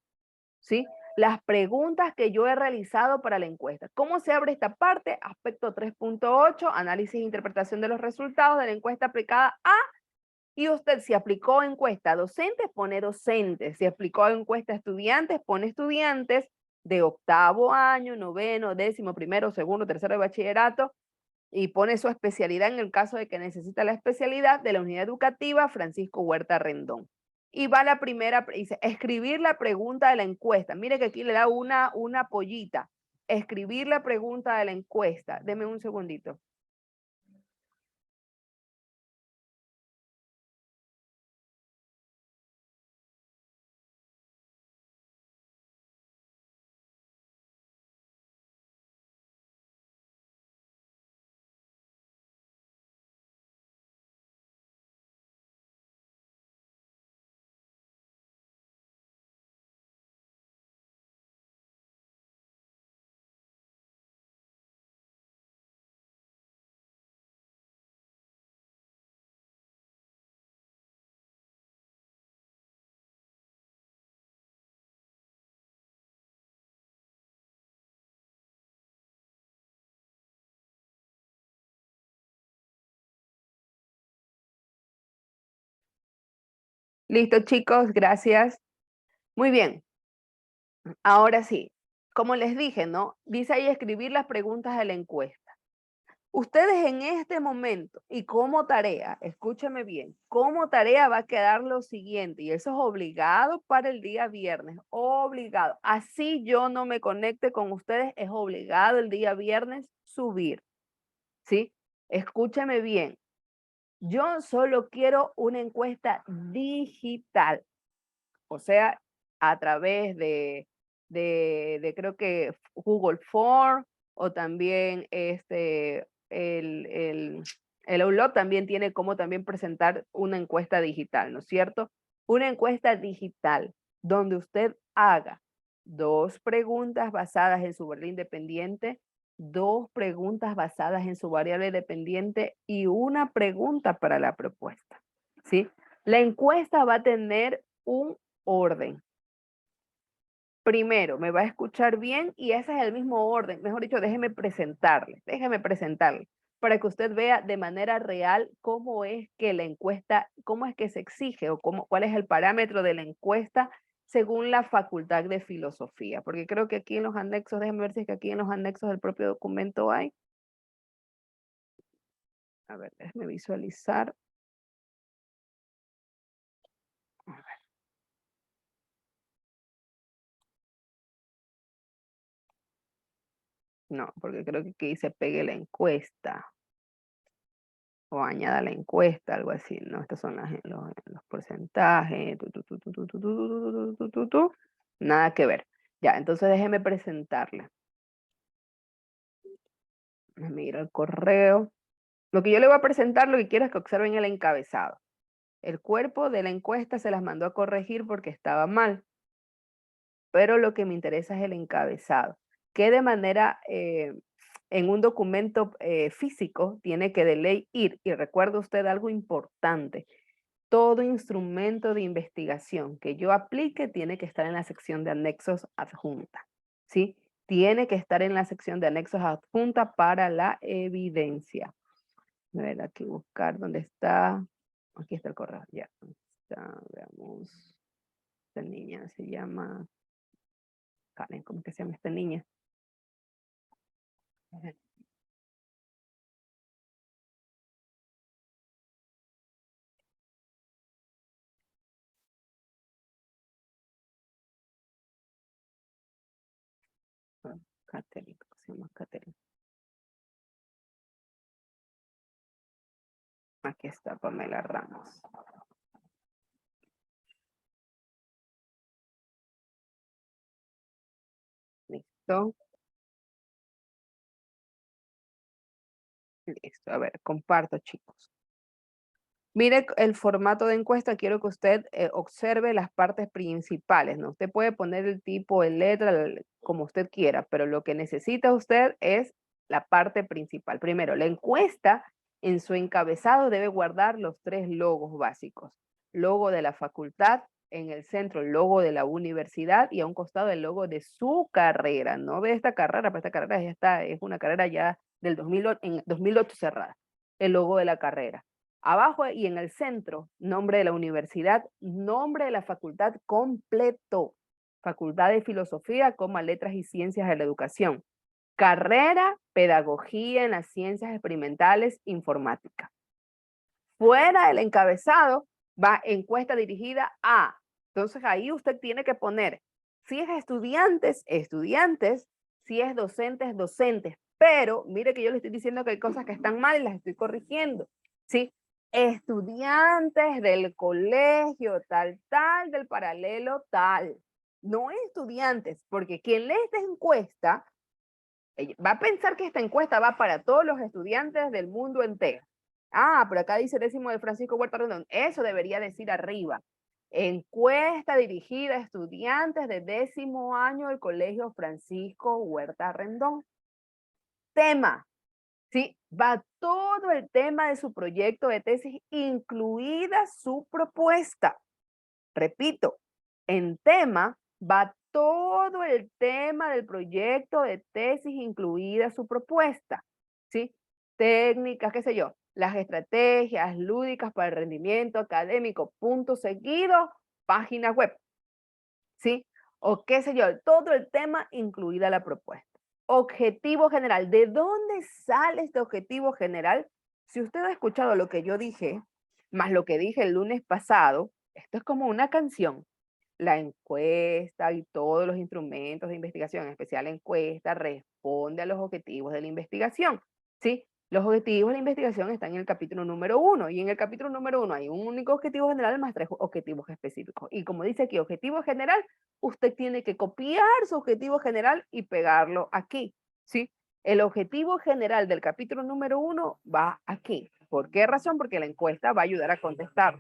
¿sí? las preguntas que yo he realizado para la encuesta. ¿Cómo se abre esta parte? Aspecto 3.8, análisis e interpretación de los resultados de la encuesta aplicada a. Y usted, si aplicó encuesta a docentes, pone docentes. Si aplicó encuesta a estudiantes, pone estudiantes de octavo año, noveno, décimo, primero, segundo, tercero de bachillerato, y pone su especialidad en el caso de que necesita la especialidad de la unidad educativa Francisco Huerta Rendón. Y va la primera, dice, escribir la pregunta de la encuesta. Mire que aquí le da una pollita. Escribir la pregunta de la encuesta. Deme un segundito. Listo, chicos, gracias. Muy bien. Ahora sí, como les dije, ¿no? Dice ahí escribir las preguntas de la encuesta. Ustedes en este momento y como tarea, escúchame bien, como tarea va a quedar lo siguiente, y eso es obligado para el día viernes, obligado. Así yo no me conecte con ustedes, es obligado el día viernes subir, ¿sí? Escúchame bien. Yo solo quiero una encuesta digital, o sea, a través de creo que Google Form o también el Outlook también tiene como también presentar una encuesta digital, ¿no es cierto? Una encuesta digital donde usted haga 2 preguntas basadas en su variable independiente, 2 preguntas basadas en su variable dependiente y una pregunta para la propuesta, ¿sí? La encuesta va a tener un orden. Primero, me va a escuchar bien y ese es el mismo orden. Mejor dicho, déjeme presentarle para que usted vea de manera real cómo es que la encuesta, cómo es que se exige o cuál es el parámetro de la encuesta según la facultad de filosofía. Porque creo que aquí en los anexos, déjeme ver si es que aquí en los anexos del propio documento hay. A ver, déjeme visualizar. No, porque creo que aquí se pegue la encuesta. O añada la encuesta, algo así, ¿no? Estos son los porcentajes. Nada que ver. Ya, entonces déjeme presentarle. Déjeme ir al correo. Lo que yo le voy a presentar, lo que quiero es que observen el encabezado. El cuerpo de la encuesta se las mandó a corregir porque estaba mal. Pero lo que me interesa es el encabezado. Que de manera, en un documento físico, tiene que de ley ir. Y recuerde usted algo importante. Todo instrumento de investigación que yo aplique tiene que estar en la sección de anexos adjunta, ¿sí? Tiene que estar en la sección de anexos adjunta para la evidencia. A ver, aquí buscar dónde está. Aquí está el correo, ya. Está, veamos. Esta niña se llama Karen, ¿cómo que se llama esta niña? Catherine, ¿cómo se llama Catherine? Aquí está Pamela Ramos. Listo. Listo. A ver, comparto, chicos. Mire el formato de encuesta, quiero que usted observe las partes principales, ¿no? Usted puede poner el tipo, el letra, como usted quiera, pero lo que necesita usted es la parte principal. Primero, la encuesta en su encabezado debe guardar los 3 logos básicos. Logo de la facultad, en el centro el logo de la universidad y a un costado el logo de su carrera. No de esta carrera, pero esta carrera ya está, es una carrera ya del 2008, en 2008 cerrada. El logo de la carrera. Abajo y en el centro, nombre de la universidad, nombre de la facultad completo. Facultad de Filosofía, Letras y Ciencias de la Educación. Carrera, Pedagogía en las Ciencias Experimentales, Informática. Fuera del encabezado va encuesta dirigida a. Entonces ahí usted tiene que poner, si es estudiantes, estudiantes, si es docentes, docentes. Pero mire que yo le estoy diciendo que hay cosas que están mal y las estoy corrigiendo. ¿Sí? Estudiantes del colegio tal, tal, del paralelo tal. No estudiantes, porque quien lee esta encuesta va a pensar que esta encuesta va para todos los estudiantes del mundo entero. Ah, pero acá dice 10º de Francisco Huerta Rendón. Eso debería decir arriba. Encuesta dirigida a estudiantes de 10º año del Colegio Francisco Huerta Rendón. Tema. Sí, va todo el tema de su proyecto de tesis, incluida su propuesta. Repito, en tema va todo el tema del proyecto de tesis, incluida su propuesta. ¿Sí? Técnicas, qué sé yo, las estrategias lúdicas para el rendimiento académico, punto seguido, página web. ¿Sí? O qué sé yo, todo el tema, incluida la propuesta. Objetivo general. ¿De dónde sale este objetivo general? Si usted ha escuchado lo que yo dije, más lo que dije el lunes pasado, esto es como una canción. La encuesta y todos los instrumentos de investigación, en especial la encuesta, responde a los objetivos de la investigación. ¿Sí? Los objetivos de la investigación están en el capítulo número 1 y en el capítulo número 1 hay un único objetivo general más 3 objetivos específicos. Y como dice aquí, objetivo general, usted tiene que copiar su objetivo general y pegarlo aquí. ¿Sí? El objetivo general del capítulo número 1 va aquí. ¿Por qué razón? Porque la encuesta va a ayudar a contestar.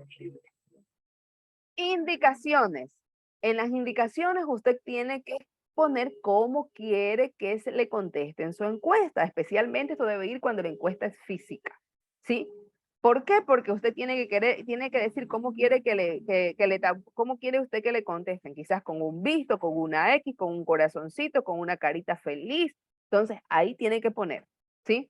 Indicaciones. En las indicaciones usted tiene que poner cómo quiere que se le conteste en su encuesta. Especialmente esto debe ir cuando la encuesta es física. ¿Sí? ¿Por qué? Porque usted tiene que decir cómo quiere cómo quiere usted que le contesten. Quizás con un visto, con una X, con un corazoncito, con una carita feliz. Entonces ahí tiene que poner. ¿Sí?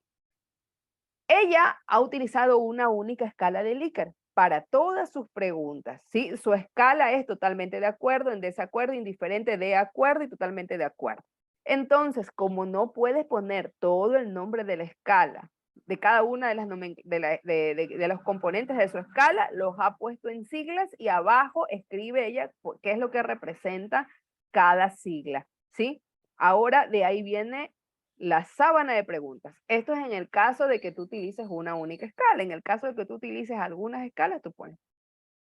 Ella ha utilizado una única escala de Likert para todas sus preguntas, ¿sí? Su escala es totalmente de acuerdo, en desacuerdo, indiferente, de acuerdo y totalmente de acuerdo. Entonces, como no puedes poner todo el nombre de la escala, de cada una de los componentes de su escala, los ha puesto en siglas y abajo escribe ella qué es lo que representa cada sigla, ¿sí? Ahora de ahí viene la sábana de preguntas. Esto es en el caso de que tú utilices una única escala. En el caso de que tú utilices algunas escalas, tú pones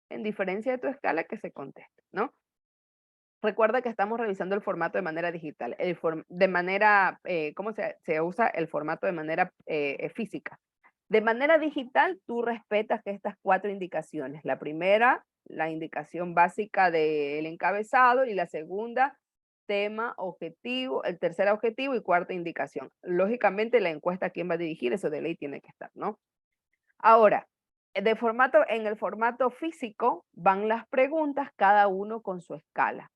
en diferencia de tu escala que se conteste, ¿no? Recuerda que estamos revisando el formato de manera digital, ¿cómo se usa el formato de manera física? De manera digital, tú respetas estas 4 indicaciones. La primera, la indicación básica del encabezado, y la segunda, tema, objetivo, el tercer objetivo y cuarta indicación. Lógicamente, la encuesta a quién va a dirigir, eso de ley tiene que estar, ¿no? Ahora, en el formato físico van las preguntas, cada uno con su escala.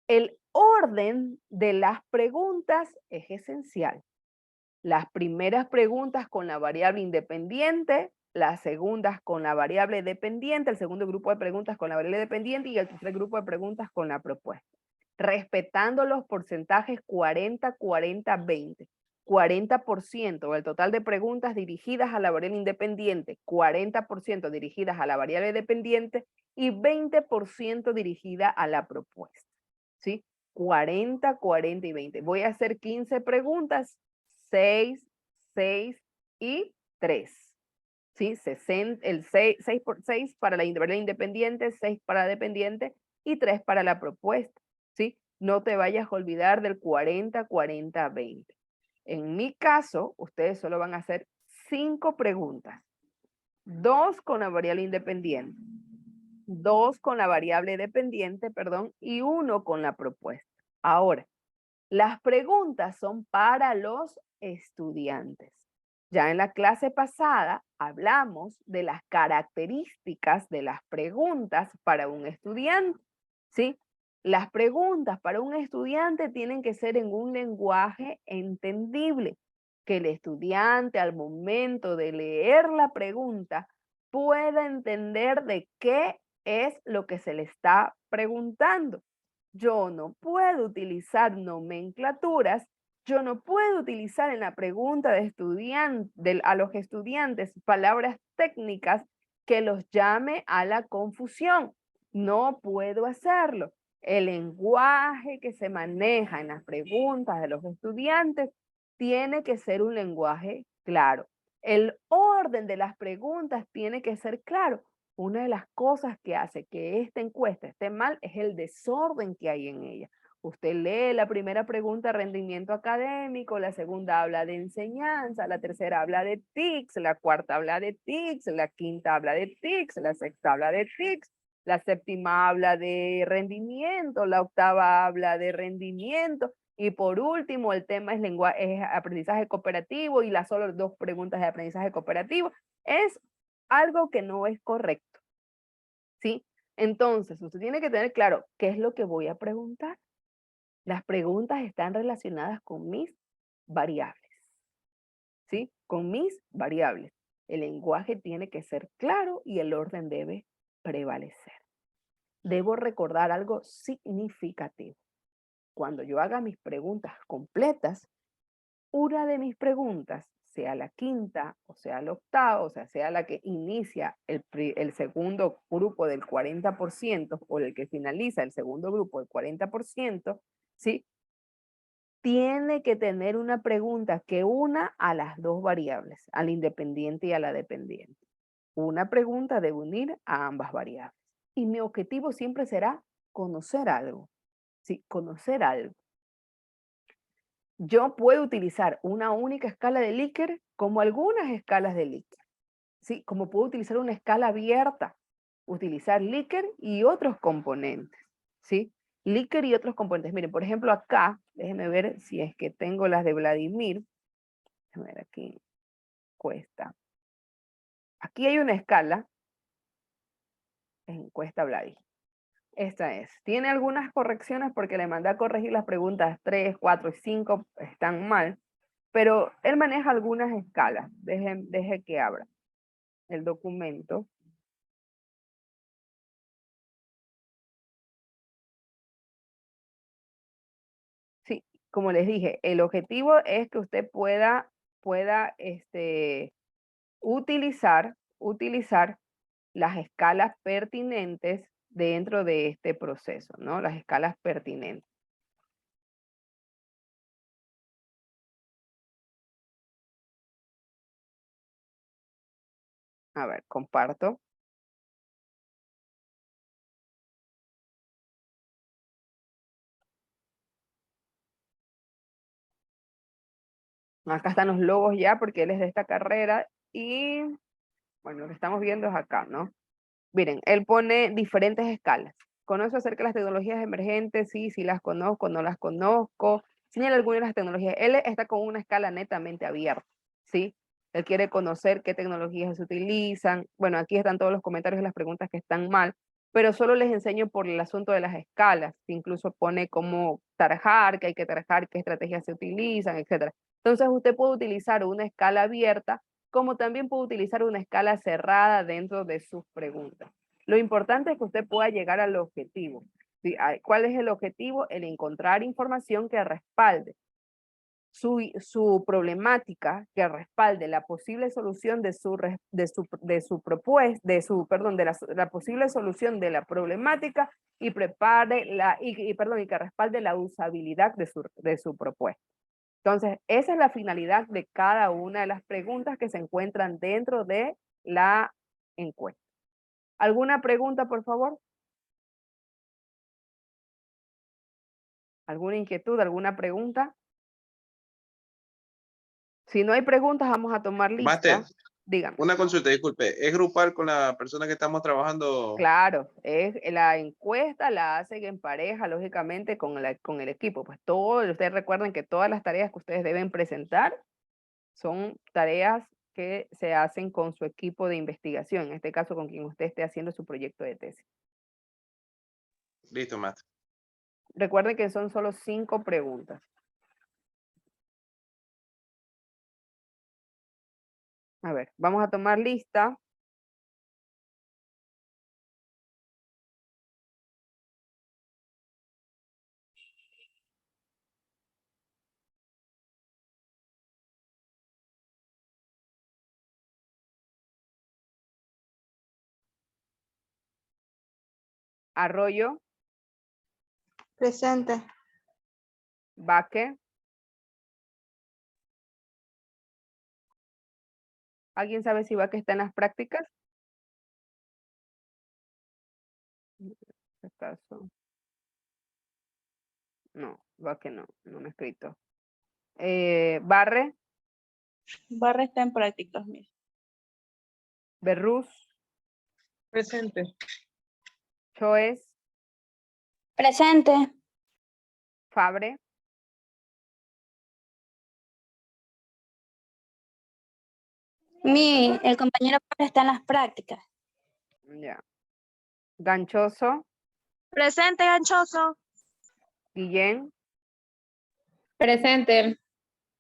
El orden de las preguntas es esencial. Las primeras preguntas con la variable independiente, las segundas con la variable dependiente, el segundo grupo de preguntas con la variable dependiente y el tercer grupo de preguntas con la propuesta. Respetando los porcentajes 40, 40, 20. 40% del total de preguntas dirigidas a la variable independiente, 40% dirigidas a la variable dependiente y 20% dirigida a la propuesta. ¿Sí? 40, 40 y 20. Voy a hacer 15 preguntas, 6, 6 y 3. ¿Sí? 6 por 6 para la variable independiente, 6 para la dependiente y 3 para la propuesta. ¿Sí? No te vayas a olvidar del 40, 40, 20. En mi caso, ustedes solo van a hacer 5 preguntas. 2 con la variable independiente, 2 con la variable dependiente, perdón, y 1 con la propuesta. Ahora, las preguntas son para los estudiantes. Ya en la clase pasada hablamos de las características de las preguntas para un estudiante. ¿sí? Las preguntas para un estudiante tienen que ser en un lenguaje entendible, que el estudiante al momento de leer la pregunta pueda entender de qué es lo que se le está preguntando. Yo no puedo utilizar nomenclaturas, yo no puedo utilizar en la pregunta a los estudiantes palabras técnicas que los llame a la confusión. No puedo hacerlo. El lenguaje que se maneja en las preguntas de los estudiantes tiene que ser un lenguaje claro. El orden de las preguntas tiene que ser claro. Una de las cosas que hace que esta encuesta esté mal es el desorden que hay en ella. Usted lee la primera pregunta, rendimiento académico, la segunda habla de enseñanza, la tercera habla de TICS, la cuarta habla de TICS, la quinta habla de TICS, la sexta habla de TICS, la séptima habla de rendimiento, la octava habla de rendimiento, y por último el tema es aprendizaje cooperativo y las solo 2 preguntas de aprendizaje cooperativo. Es algo que no es correcto, ¿sí? Entonces, usted tiene que tener claro qué es lo que voy a preguntar. Las preguntas están relacionadas con mis variables, ¿sí? Con mis variables. El lenguaje tiene que ser claro y el orden debe prevalecer. Debo recordar algo significativo. Cuando yo haga mis preguntas completas, una de mis preguntas, sea la quinta o sea la octava, o sea la que inicia el segundo grupo del 40% o el que finaliza el segundo grupo del 40%, ¿sí? Tiene que tener una pregunta que una a las 2 variables, a la independiente y a la dependiente. Una pregunta debe unir a ambas variables. Y mi objetivo siempre será conocer algo. Sí, conocer algo. Yo puedo utilizar una única escala de Likert como algunas escalas de Likert. ¿Sí? Como puedo utilizar una escala abierta, utilizar Likert y otros componentes. ¿Sí? Likert y otros componentes. Miren, por ejemplo, acá, déjenme ver si es que tengo las de Vladimir. Déjenme ver aquí, encuesta. Aquí hay una escala, encuesta Vladimir. Esta es. Tiene algunas correcciones porque le mandé a corregir las preguntas 3, 4 y 5, están mal, pero él maneja algunas escalas. Deje que abra el documento. Sí, como les dije, el objetivo es que usted pueda utilizar las escalas pertinentes dentro de este proceso, ¿no? Las escalas pertinentes. A ver, comparto. Acá están los logos ya porque él es de esta carrera y, bueno, lo que estamos viendo es acá, ¿no? Miren, él pone diferentes escalas. ¿Conozco acerca de las tecnologías emergentes? Sí, sí las conozco, no las conozco. Señala algunas de las tecnologías. Él está con una escala netamente abierta, ¿sí? Él quiere conocer qué tecnologías se utilizan. Bueno, aquí están todos los comentarios de las preguntas que están mal, pero solo les enseño por el asunto de las escalas. Incluso pone cómo tarajar, que hay que tarajar, qué estrategias se utilizan, etc. Entonces usted puede utilizar una escala abierta como también puede utilizar una escala cerrada dentro de sus preguntas. Lo importante es que usted pueda llegar al objetivo. ¿Sí? ¿Cuál es el objetivo? El encontrar información que respalde su problemática, que respalde la posible solución de la posible solución de la problemática y prepare y que respalde la usabilidad de su propuesta. Entonces, esa es la finalidad de cada una de las preguntas que se encuentran dentro de la encuesta. ¿Alguna pregunta, por favor? ¿Alguna inquietud, alguna pregunta? Si no hay preguntas, vamos a tomar lista. Master, Dígame. una consulta, disculpe. ¿Es grupal con la persona que estamos trabajando? Claro, la encuesta la hacen en pareja, lógicamente, con el equipo. Pues ustedes recuerden que todas las tareas que ustedes deben presentar son tareas que se hacen con su equipo de investigación, en este caso con quien usted esté haciendo su proyecto de tesis. Listo, maestro. Recuerden que son solo 5 preguntas. A ver, vamos a tomar lista. Arroyo, Presente. Baque. ¿Alguien sabe si Baque está en las prácticas? ¿Acaso? No, Baque no me he escrito. Barre, Barra está en prácticas, Miss. Berrús, Presente. Choes, Presente. Fabre, El compañero está en las prácticas. ya. Ganchoso, Presente, Ganchoso. Guillén, Presente.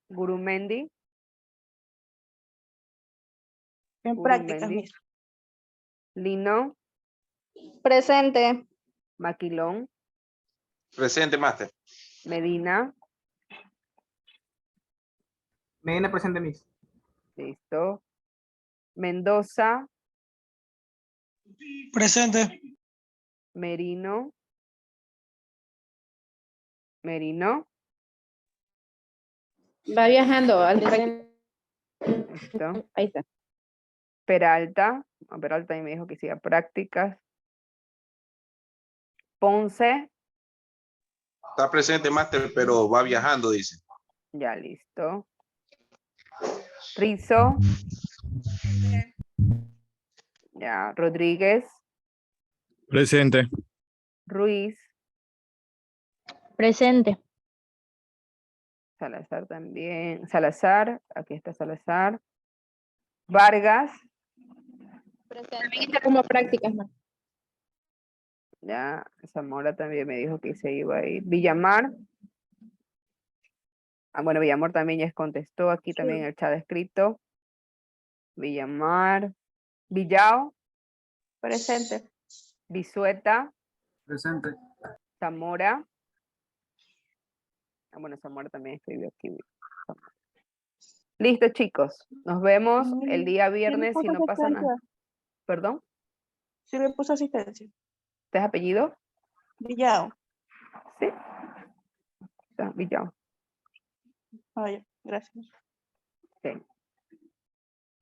Gurumendi, En prácticas, Gurumendi, Miss. Lino, Presente. Maquilón, Presente, máster. Medina, Medina presente, Miss. listo. Mendoza, Presente. Merino, Va viajando. listo. Ahí está. Peralta, Peralta ahí me dijo que siga prácticas. Ponce, Está presente, máster, pero va viajando, dice. ya listo. Rizo, ya. Rodríguez, Presente. Ruiz, Presente. Salazar también. Salazar, aquí está Salazar. Vargas, También está como prácticas, ma. ya. Zamora también me dijo que se iba a ir. Villamar. Bueno, Villamar también ya contestó aquí también en el chat escrito. Villamar. Villao, Presente. Bisueta, Presente. Zamora. Bueno, Zamora también escribió aquí. Listo, chicos. Nos vemos el día viernes si no pasa nada. ¿Perdón? Sí le puso asistencia. ¿Este es apellido? Villao. Sí. Está, Villao. Vaya, gracias. Ok.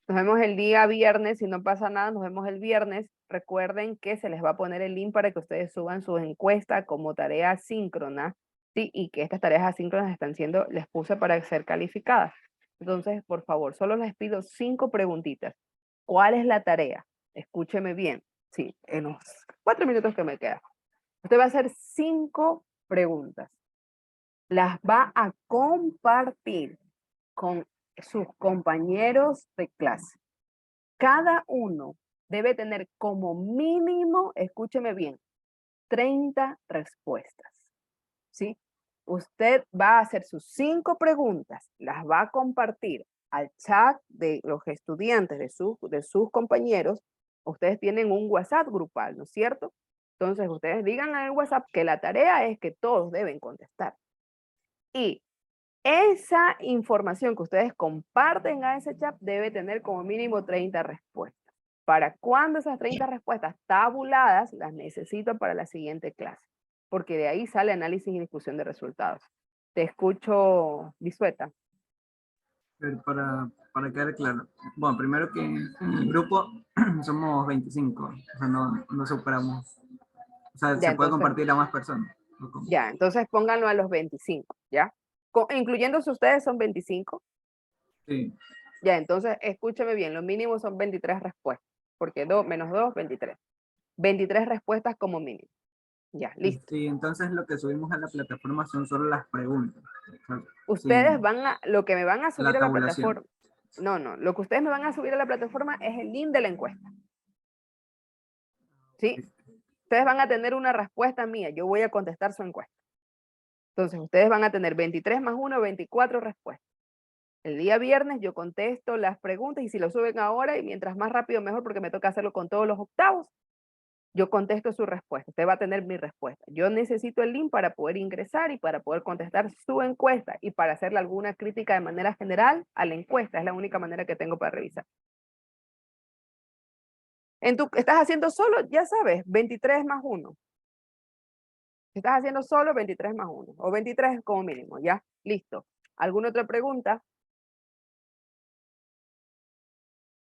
Nos vemos el día viernes, si no pasa nada, nos vemos el viernes. Recuerden que se les va a poner el link para que ustedes suban sus encuestas como tarea asíncrona, ¿sí? Y que estas tareas asíncronas están siendo, les puse para ser calificadas. Entonces, por favor, solo les pido 5 preguntitas. ¿Cuál es la tarea? Escúcheme bien, sí, en los 4 minutos que me quedan. Usted va a hacer 5 preguntas. Las va a compartir con sus compañeros de clase. Cada uno debe tener como mínimo, escúcheme bien, 30 respuestas. ¿Sí? Usted va a hacer sus 5 preguntas, las va a compartir al chat de los estudiantes, de sus compañeros. Ustedes tienen un WhatsApp grupal, ¿no es cierto? Entonces, ustedes digan en el WhatsApp que la tarea es que todos deben contestar. Y esa información que ustedes comparten a ese chat debe tener como mínimo 30 respuestas. ¿Para cuándo esas 30 respuestas tabuladas las necesito para la siguiente clase? Porque de ahí sale análisis y discusión de resultados. Te escucho, Bisueta. Pero para quedar claro. Bueno, primero que en el grupo somos 25, o sea, no superamos. O sea, Ya, se puede entonces- compartir a más personas. ¿O cómo? Ya, entonces pónganlo a los 25, ¿ya? Incluyéndose ustedes son 25. Sí. Ya, entonces escúcheme bien, lo mínimo son 23 respuestas, porque 2 menos 2, 23. 23 respuestas como mínimo. Ya, listo. Sí, entonces lo que subimos a la plataforma son solo las preguntas. O sea, Ustedes sí, van a, lo que me van a subir a la tabulación. plataforma, no, lo que ustedes me van a subir a la plataforma es el link de la encuesta. ¿Sí? Ustedes van a tener una respuesta mía. Yo voy a contestar su encuesta. Entonces, ustedes van a tener 23 más 1, 24 respuestas. El día viernes yo contesto las preguntas y si lo suben ahora, y mientras más rápido mejor porque me toca hacerlo con todos los octavos, yo contesto su respuesta. Usted va a tener mi respuesta. Yo necesito el link para poder ingresar y para poder contestar su encuesta y para hacerle alguna crítica de manera general a la encuesta. Es la única manera que tengo para revisar. Estás haciendo solo, ya sabes, 23 más 1. Estás haciendo solo 23 más 1. O 23 como mínimo, ya. Listo. ¿Alguna otra pregunta?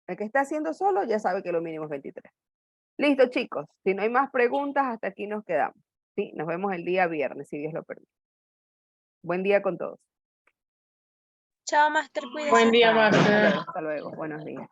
El que está haciendo solo ya sabe que lo mínimo es 23. Listo, chicos. Si no hay más preguntas, hasta aquí nos quedamos. Sí, nos vemos el día viernes, si Dios lo permite. Buen día con todos. Chao, Master, cuídese. Buen día, Chao, Master. hasta luego. Buenos días.